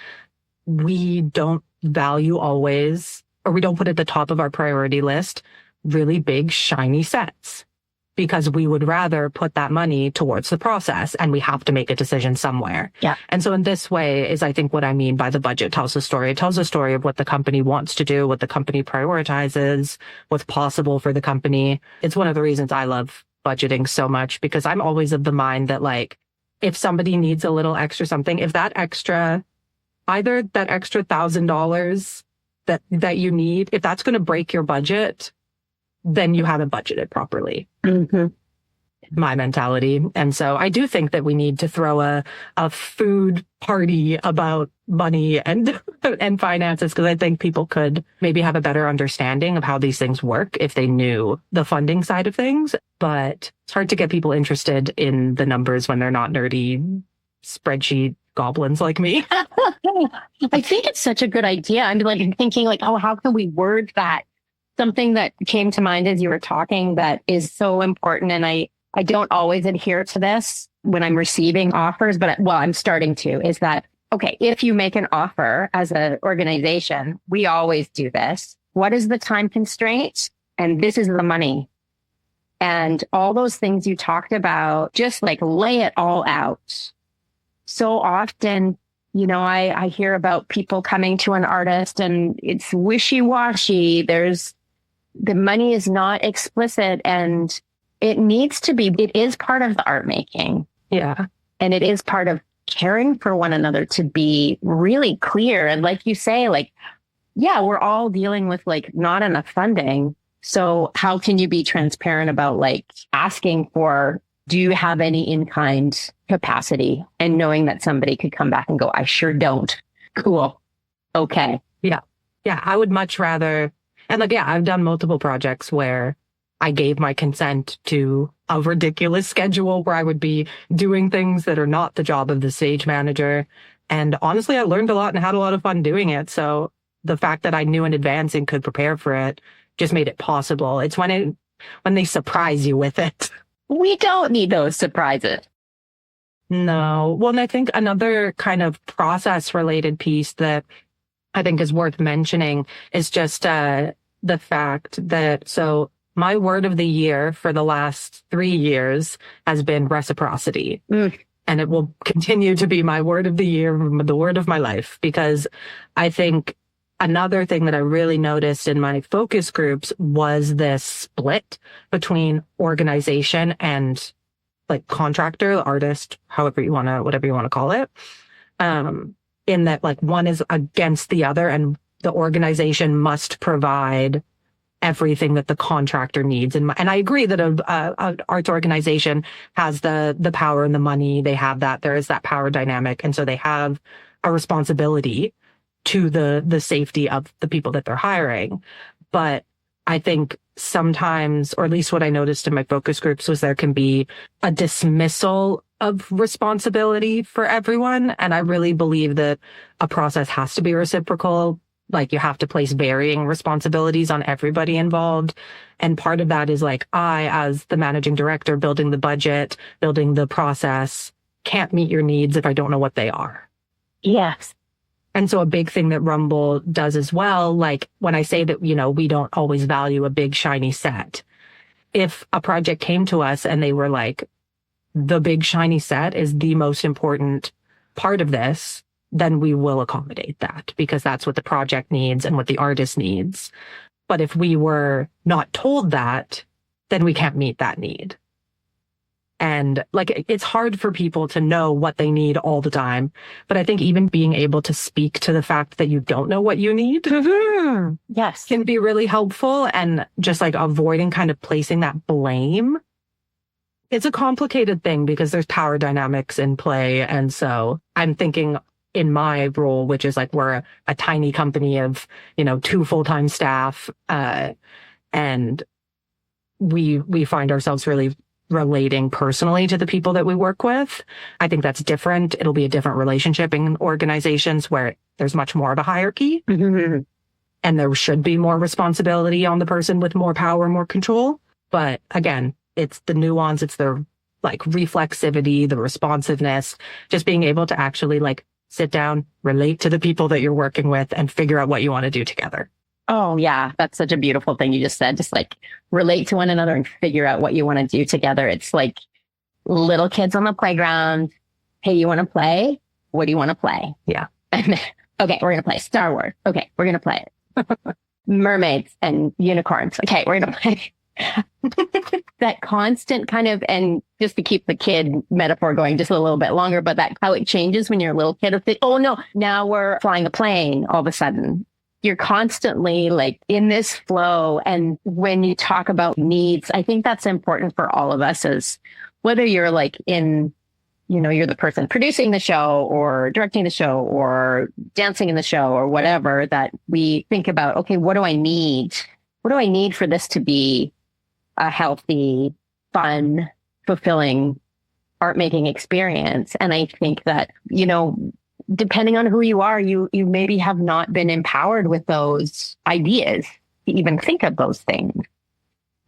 Speaker 1: We don't value always, or we don't put at the top of our priority list, really big, shiny sets, because we would rather put that money towards the process, and we have to make a decision somewhere.
Speaker 3: Yeah.
Speaker 1: And so in this way is, I think, what I mean by the budget tells a story. It tells a story of what the company wants to do, what the company prioritizes, what's possible for the company. It's one of the reasons I love budgeting so much, because I'm always of the mind that, like, if somebody needs a little extra something, if that extra, either that extra $1,000 that you need, if that's going to break your budget, then you haven't budgeted properly.
Speaker 3: Mm-hmm.
Speaker 1: My mentality. And so I do think that we need to throw a food party about money and finances, because I think people could maybe have a better understanding of how these things work if they knew the funding side of things. But it's hard to get people interested in the numbers when they're not nerdy spreadsheet goblins like me.
Speaker 3: I think it's such a good idea. I'm like thinking like, oh, how can we word that? Something that came to mind as you were talking that is so important. And I don't always adhere to this when I'm receiving offers, but I'm starting to, is that, okay, if you make an offer as an organization, we always do this. What is the time constraint? And this is the money. And all those things you talked about, just like lay it all out. So often, I hear about people coming to an artist and it's wishy-washy. The money is not explicit, and it needs to be. It is part of the art making.
Speaker 1: Yeah.
Speaker 3: And it is part of caring for one another to be really clear. And like you say, like, yeah, we're all dealing with like not enough funding. So how can you be transparent about like asking for, do you have any in-kind capacity? And knowing that somebody could come back and go, I sure don't. Cool. Okay.
Speaker 1: Yeah. Yeah. I would much rather. And like, yeah, I've done multiple projects where I gave my consent to a ridiculous schedule where I would be doing things that are not the job of the stage manager. And honestly, I learned a lot and had a lot of fun doing it. So the fact that I knew in advance and could prepare for it just made it possible. It's when they surprise you with it.
Speaker 3: We don't need those surprises.
Speaker 1: No. Well, and I think another kind of process related piece that I think is worth mentioning is just the fact that, so my word of the year for the last 3 years has been reciprocity. And it will continue to be my word of the year, the word of my life, because I think another thing that I really noticed in my focus groups was this split between organization and like contractor, artist, whatever you want to call it. In that like one is against the other, and the organization must provide everything that the contractor needs. And I agree that an arts organization has the power and the money. They have that. There is that power dynamic. And so they have a responsibility to the safety of the people that they're hiring. But I think sometimes, or at least what I noticed in my focus groups, was there can be a dismissal of responsibility for everyone. And I really believe that a process has to be reciprocal. Like you have to place varying responsibilities on everybody involved. And part of that is like, I, as the managing director, building the budget, building the process, can't meet your needs if I don't know what they are.
Speaker 3: Yes.
Speaker 1: And so a big thing that Rumble does as well, like when I say that, we don't always value a big shiny set. If a project came to us and they were like, the big shiny set is the most important part of this, then we will accommodate that because that's what the project needs and what the artist needs. But if we were not told that, then we can't meet that need. And like, it's hard for people to know what they need all the time. But I think even being able to speak to the fact that you don't know what you need
Speaker 3: yes,
Speaker 1: can be really helpful. And just like avoiding kind of placing that blame. It's a complicated thing because there's power dynamics in play. And so I'm thinking in my role, which is like we're a tiny company of, 2 full-time staff, and we find ourselves really relating personally to the people that we work with. I think that's different. It'll be a different relationship in organizations where there's much more of a hierarchy, and there should be more responsibility on the person with more power, more control. But again, it's the nuance, it's the like reflexivity, the responsiveness, just being able to actually like sit down, relate to the people that you're working with and figure out what you want to do together.
Speaker 3: Oh, yeah. That's such a beautiful thing you just said. Just like relate to one another and figure out what you want to do together. It's like little kids on the playground. Hey, you want to play? What do you want to play?
Speaker 1: Yeah.
Speaker 3: Okay, we're going to play Star Wars. Okay, we're going to play it. Mermaids and unicorns. Okay, we're going to play that constant kind of, and just to keep the kid metaphor going just a little bit longer, but that how it changes when you're a little kid. Oh no, now we're flying a plane all of a sudden. You're constantly like in this flow. And when you talk about needs, I think that's important for all of us, as whether you're like in, you know, you're the person producing the show or directing the show or dancing in the show or whatever, that we think about, okay, what do I need? What do I need for this to be a healthy, fun, fulfilling art making experience? And I think that, you know, depending on who you are, you maybe have not been empowered with those ideas to even think of those things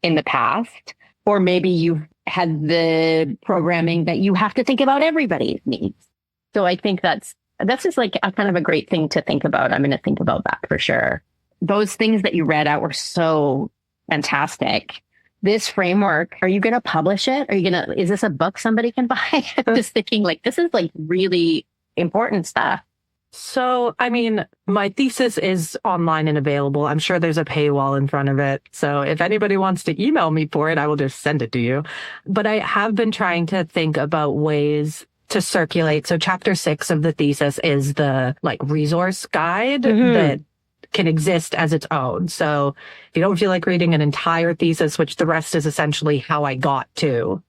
Speaker 3: in the past, or maybe you've had the programming that you have to think about everybody's needs. So I think that's just like a kind of a great thing to think about. I'm going to think about that for sure. Those things that you read out were so fantastic. This framework, are you going to publish it? Is this a book somebody can buy? I'm just thinking like, this is like really important stuff.
Speaker 1: So, I mean, my thesis is online and available. I'm sure there's a paywall in front of it. So if anybody wants to email me for it, I will just send it to you. But I have been trying to think about ways to circulate. So chapter 6 of the thesis is the like resource guide that can exist as its own. So if you don't feel like reading an entire thesis, which the rest is essentially how I got to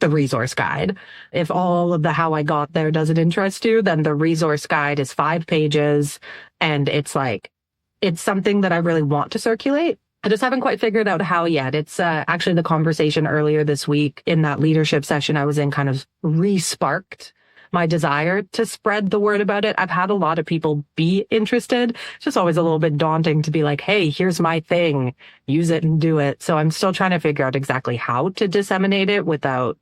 Speaker 1: the resource guide. If all of the how I got there doesn't interest you, then the resource guide is 5 pages. And it's like, it's something that I really want to circulate. I just haven't quite figured out how yet. It's actually the conversation earlier this week in that leadership session I was in kind of re-sparked my desire to spread the word about it. I've had a lot of people be interested. It's just always a little bit daunting to be like, hey, here's my thing, use it and do it. So I'm still trying to figure out exactly how to disseminate it without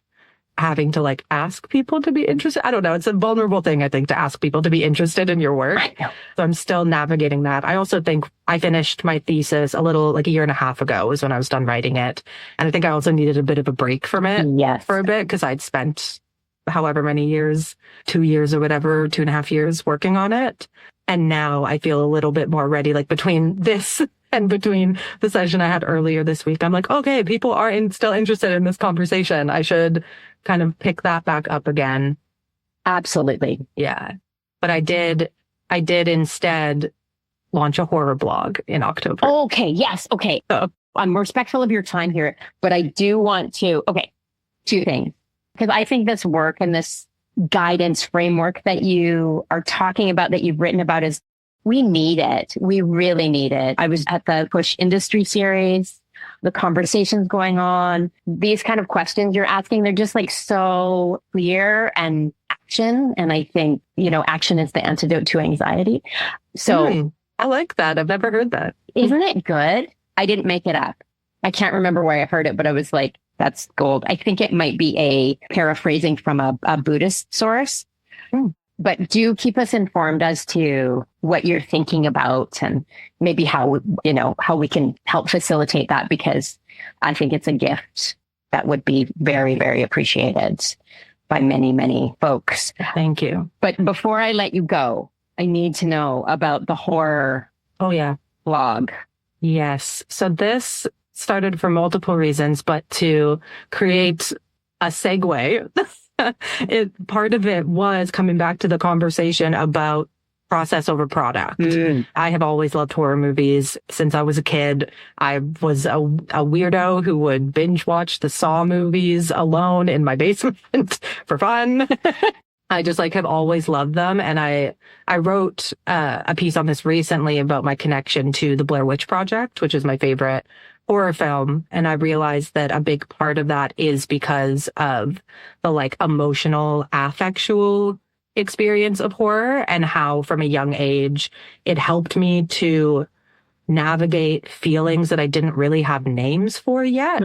Speaker 1: having to like ask people to be interested. I don't know. It's a vulnerable thing, I think, to ask people to be interested in your work.
Speaker 3: I know.
Speaker 1: So I'm still navigating that. I also think I finished my thesis a little like a year and a half ago was when I was done writing it. And I think I also needed a bit of a break from it for a bit because I'd spent however many years, 2 years or whatever, 2.5 years working on it. And now I feel a little bit more ready, like between this and between the session I had earlier this week. I'm like, okay, people are still interested in this conversation. I should kind of pick that back up again.
Speaker 3: Absolutely.
Speaker 1: Yeah. But I did instead launch a horror blog in October.
Speaker 3: Okay. Yes. Okay.
Speaker 1: So,
Speaker 3: I'm respectful of your time here, but I do want to, 2 things. Because I think this work and this guidance framework that you are talking about, that you've written about, is we need it. We really need it. I was at the Push Industry series, the conversations going on, these kind of questions you're asking, they're just like so clear and action. And I think, you know, action is the antidote to anxiety. So
Speaker 1: I like that. I've never heard that.
Speaker 3: Isn't it good? I didn't make it up. I can't remember where I heard it, but I was like, that's gold. I think it might be a paraphrasing from a Buddhist source. But do keep us informed as to what you're thinking about and maybe how we can help facilitate that, because I think it's a gift that would be very, very appreciated by many, many folks.
Speaker 1: Thank you.
Speaker 3: But before I let you go, I need to know about the horror blog.
Speaker 1: Yes. So this started for multiple reasons, but to create a segue, part of it was coming back to the conversation about process over product. I have always loved horror movies since I was a kid. I was a weirdo who would binge watch the Saw movies alone in my basement for fun. I just have always loved them. And I wrote a piece on this recently about my connection to the Blair Witch Project, which is my favorite horror film. And I realized that a big part of that is because of the emotional, affectual experience of horror, and how from a young age it helped me to navigate feelings that I didn't really have names for yet.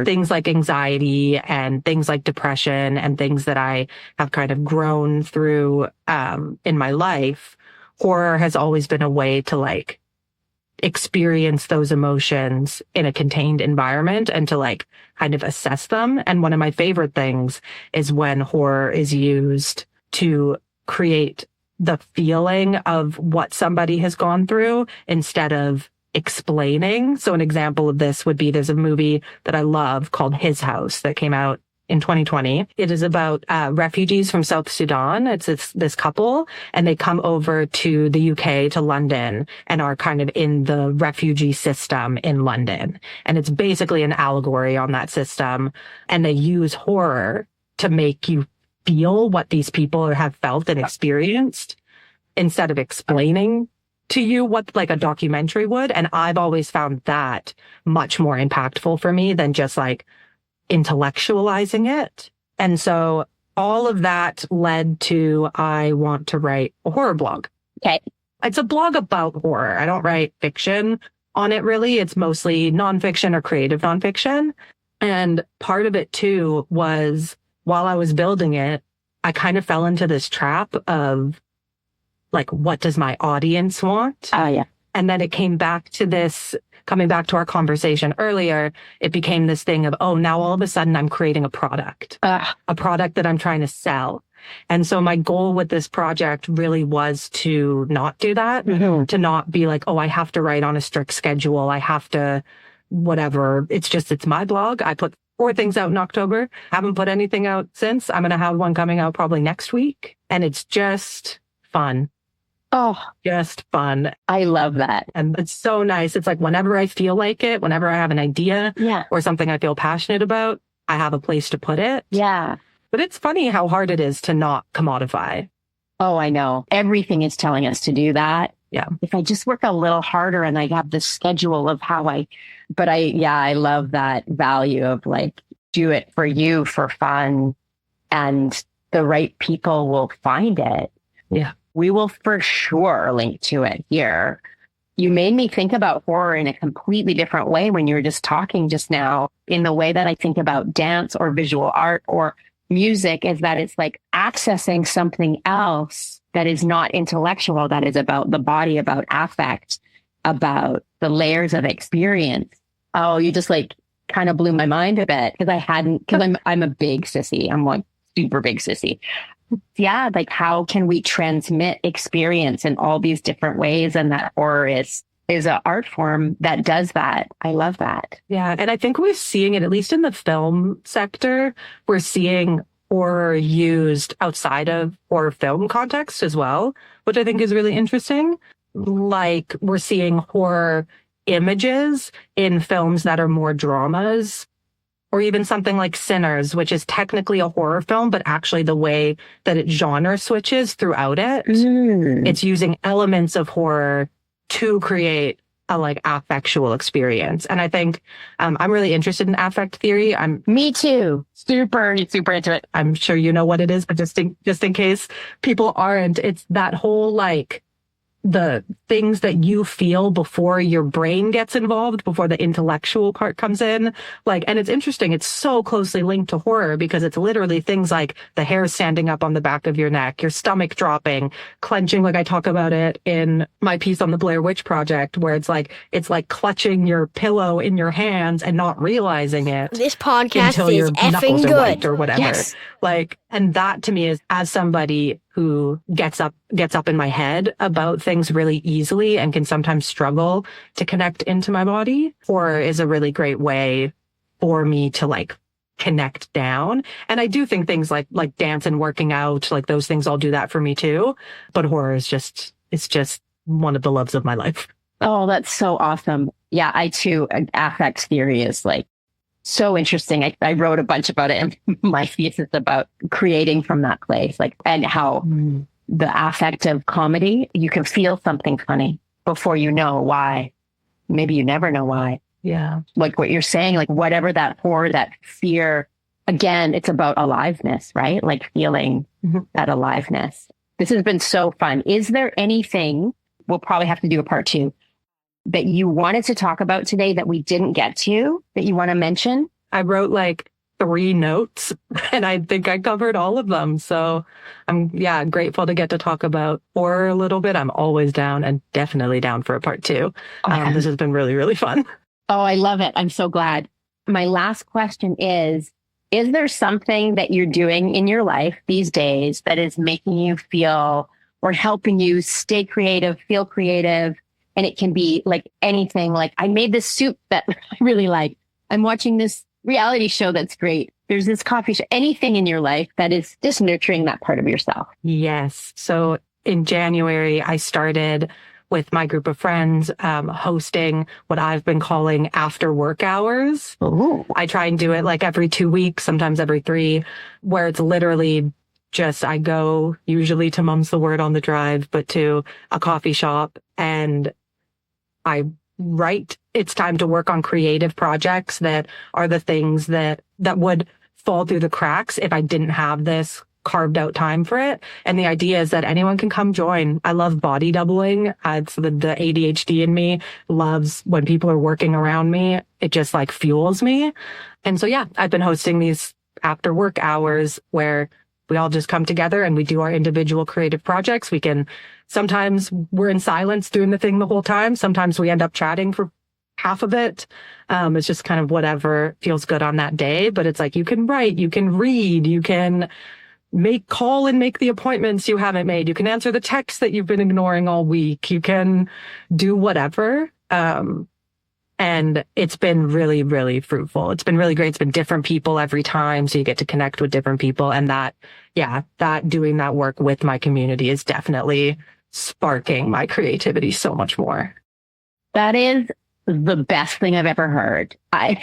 Speaker 1: Things like anxiety and things like depression and things that I have kind of grown through in my life. Horror has always been a way to like experience those emotions in a contained environment and to like kind of assess them. And one of my favorite things is when horror is used to create the feeling of what somebody has gone through instead of explaining. So an example of this would be there's a movie that I love called His House that came out in 2020. It is about refugees from South Sudan. It's this couple, and they come over to the UK, to London, and are kind of in the refugee system in London. And it's basically an allegory on that system. And they use horror to make you feel what these people have felt and experienced instead of explaining to you what like a documentary would. And I've always found that much more impactful for me than just like intellectualizing it. And so all of that led to, I want to write a horror blog.
Speaker 3: Okay.
Speaker 1: It's a blog about horror. I don't write fiction on it really. It's mostly nonfiction or creative nonfiction. And part of it too was while I was building it, I kind of fell into this trap of like, what does my audience want?
Speaker 3: Oh, yeah.
Speaker 1: And then it came back to this, coming back to our conversation earlier, it became this thing of, oh, now all of a sudden I'm creating a product that I'm trying to sell. And so my goal with this project really was to not do that, to not be like, oh, I have to write on a strict schedule. I have to, whatever. It's my blog. I put 4 things out in October. Haven't put anything out since. I'm going to have one coming out probably next week. And it's just fun.
Speaker 3: Oh,
Speaker 1: just fun.
Speaker 3: I love that.
Speaker 1: And it's so nice. It's like whenever I feel like it, whenever I have an idea or something I feel passionate about, I have a place to put it.
Speaker 3: Yeah.
Speaker 1: But it's funny how hard it is to not commodify.
Speaker 3: Oh, I know. Everything is telling us to do that.
Speaker 1: Yeah.
Speaker 3: If I just work a little harder and I have the schedule of how I love that value of like, do it for you for fun and the right people will find it.
Speaker 1: Yeah.
Speaker 3: We will for sure link to it here. You made me think about horror in a completely different way when you were just talking just now, in the way that I think about dance or visual art or music, is that it's like accessing something else that is not intellectual, that is about the body, about affect, about the layers of experience. Oh, you just like kind of blew my mind a bit because I'm a big sissy. I'm like super big sissy. Yeah, like how can we transmit experience in all these different ways? And that horror is an art form that does that. I love that.
Speaker 1: Yeah. And I think we're seeing it, at least in the film sector, we're seeing horror used outside of horror film context as well, which I think is really interesting. Like we're seeing horror images in films that are more dramas, or even something like Sinners, which is technically a horror film, but actually the way that it genre switches throughout it, it's using elements of horror to create a like affectual experience. And I think I'm really interested in affect theory.
Speaker 3: Me too. Super into it.
Speaker 1: I'm sure you know what it is, but just in case people aren't, it's that whole like the things that you feel before your brain gets involved, before the intellectual part comes in. Like, and it's interesting. It's so closely linked to horror because it's literally things like the hair standing up on the back of your neck, your stomach dropping, clenching. Like I talk about it in my piece on the Blair Witch Project, where it's like clutching your pillow in your hands and not realizing it.
Speaker 4: This podcast
Speaker 1: until
Speaker 4: is
Speaker 1: your knuckles
Speaker 4: effing
Speaker 1: are
Speaker 4: good.
Speaker 1: white or whatever.
Speaker 3: Yes.
Speaker 1: Like, and that to me is, as somebody who gets up in my head about things really easily and can sometimes struggle to connect into my body, horror is a really great way for me to like connect down. And I do think things like dance and working out, like those things all do that for me too. But horror is just one of the loves of my life.
Speaker 3: Oh, that's so awesome. Yeah, I too, affect theory is like so interesting. I wrote a bunch about it in my thesis about creating from that place, like, and how the affect of comedy, you can feel something funny before you know why. Maybe you never know why.
Speaker 1: Yeah.
Speaker 3: Like what you're saying, like whatever that horror, that fear, again, it's about aliveness, right? Like feeling that aliveness. This has been so fun. Is there anything, we'll probably have to do a part 2, that you wanted to talk about today that we didn't get to that you want to mention?
Speaker 1: I wrote like 3 notes and I think I covered all of them. So I'm, grateful to get to talk about horror a little bit. I'm always down and definitely down for a part 2. This has been really, really fun.
Speaker 3: Oh, I love it. I'm so glad. My last question is there something that you're doing in your life these days that is making you feel or helping you stay creative, feel creative? And it can be like anything. Like, I made this soup that I really like. I'm watching this reality show that's great. There's this coffee shop, anything in your life that is just nurturing that part of yourself.
Speaker 1: Yes. So in January, I started with my group of friends, hosting what I've been calling after work hours.
Speaker 3: Ooh.
Speaker 1: I try and do it like every 2 weeks, sometimes every 3, where it's literally just, I go usually to Mum's the Word on the drive, but to a coffee shop, and I write. It's time to work on creative projects that are the things that would fall through the cracks if I didn't have this carved out time for it. And the idea is that anyone can come join. I love body doubling. It's the ADHD in me loves when people are working around me. It just like fuels me. And so, I've been hosting these after work hours where we all just come together and we do our individual creative projects. Sometimes we're in silence doing the thing the whole time. Sometimes we end up chatting for half of it. It's just kind of whatever feels good on that day. But it's like, you can write, you can read, you can make the appointments you haven't made. You can answer the texts that you've been ignoring all week. You can do whatever. And it's been really, really fruitful. It's been really great. It's been different people every time. So you get to connect with different people. And that doing that work with my community is definitely sparking my creativity so much more.
Speaker 3: That is the best thing I've ever heard. I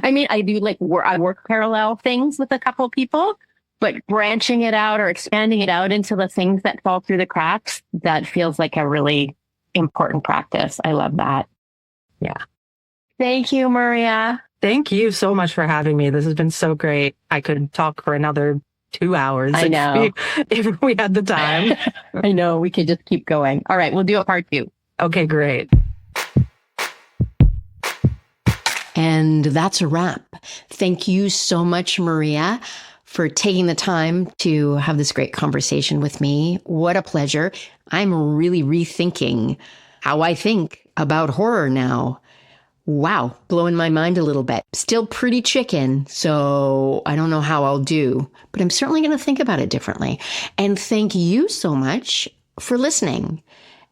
Speaker 3: mean, I do I work parallel things with a couple of people, but branching it out or expanding it out into the things that fall through the cracks, that feels like a really important practice. I love that.
Speaker 1: Yeah.
Speaker 3: Thank you, Maria.
Speaker 1: Thank you so much for having me. This has been so great. I could talk for another 2 hours.
Speaker 3: I know.
Speaker 1: If we had the time.
Speaker 3: I know. We could just keep going. All right. We'll do a part 2.
Speaker 1: Okay, great.
Speaker 2: And that's a wrap. Thank you so much, Maria, for taking the time to have this great conversation with me. What a pleasure. I'm really rethinking how I think about horror now. Wow, blowing my mind a little bit. Still pretty chicken, so I don't know how I'll do, but I'm certainly going to think about it differently. And thank you so much for listening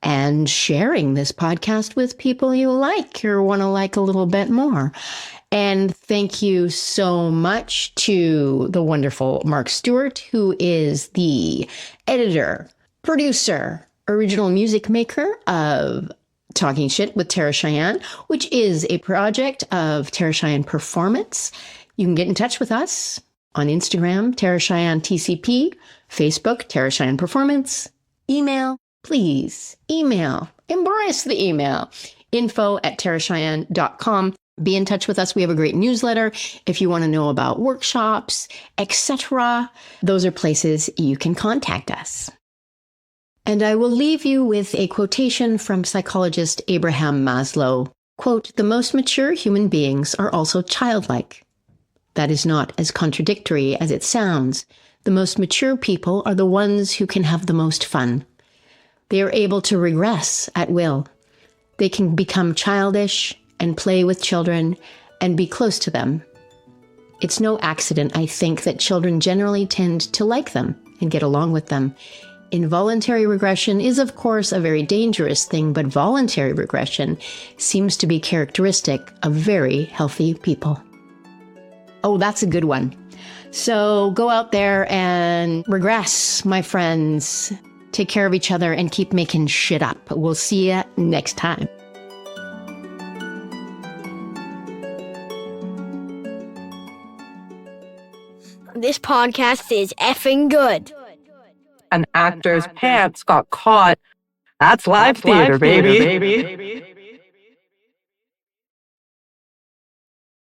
Speaker 2: and sharing this podcast with people you like or want to like a little bit more. And thank you so much to the wonderful Mark Stewart, who is the editor, producer, original music maker of Talking Shit with Tara Cheyenne, which is a project of Tara Cheyenne Performance. You can get in touch with us on Instagram, Tara Cheyenne TCP, Facebook, Tara Cheyenne Performance, email, please, email, embrace the email, info@taracheyenne.com. Be in touch with us. We have a great newsletter. If you want to know about workshops, etc., those are places you can contact us. And I will leave you with a quotation from psychologist Abraham Maslow. Quote, "The most mature human beings are also childlike. That is not as contradictory as it sounds. The most mature people are the ones who can have the most fun. They are able to regress at will. They can become childish and play with children and be close to them. It's no accident, I think, that children generally tend to like them and get along with them. Involuntary regression is, of course, a very dangerous thing, but voluntary regression seems to be characteristic of very healthy people." Oh, that's a good one. So go out there and regress, my friends. Take care of each other and keep making shit up. We'll see you next time.
Speaker 4: This podcast is effing good.
Speaker 1: An actor's pants got caught. That's live theater, baby.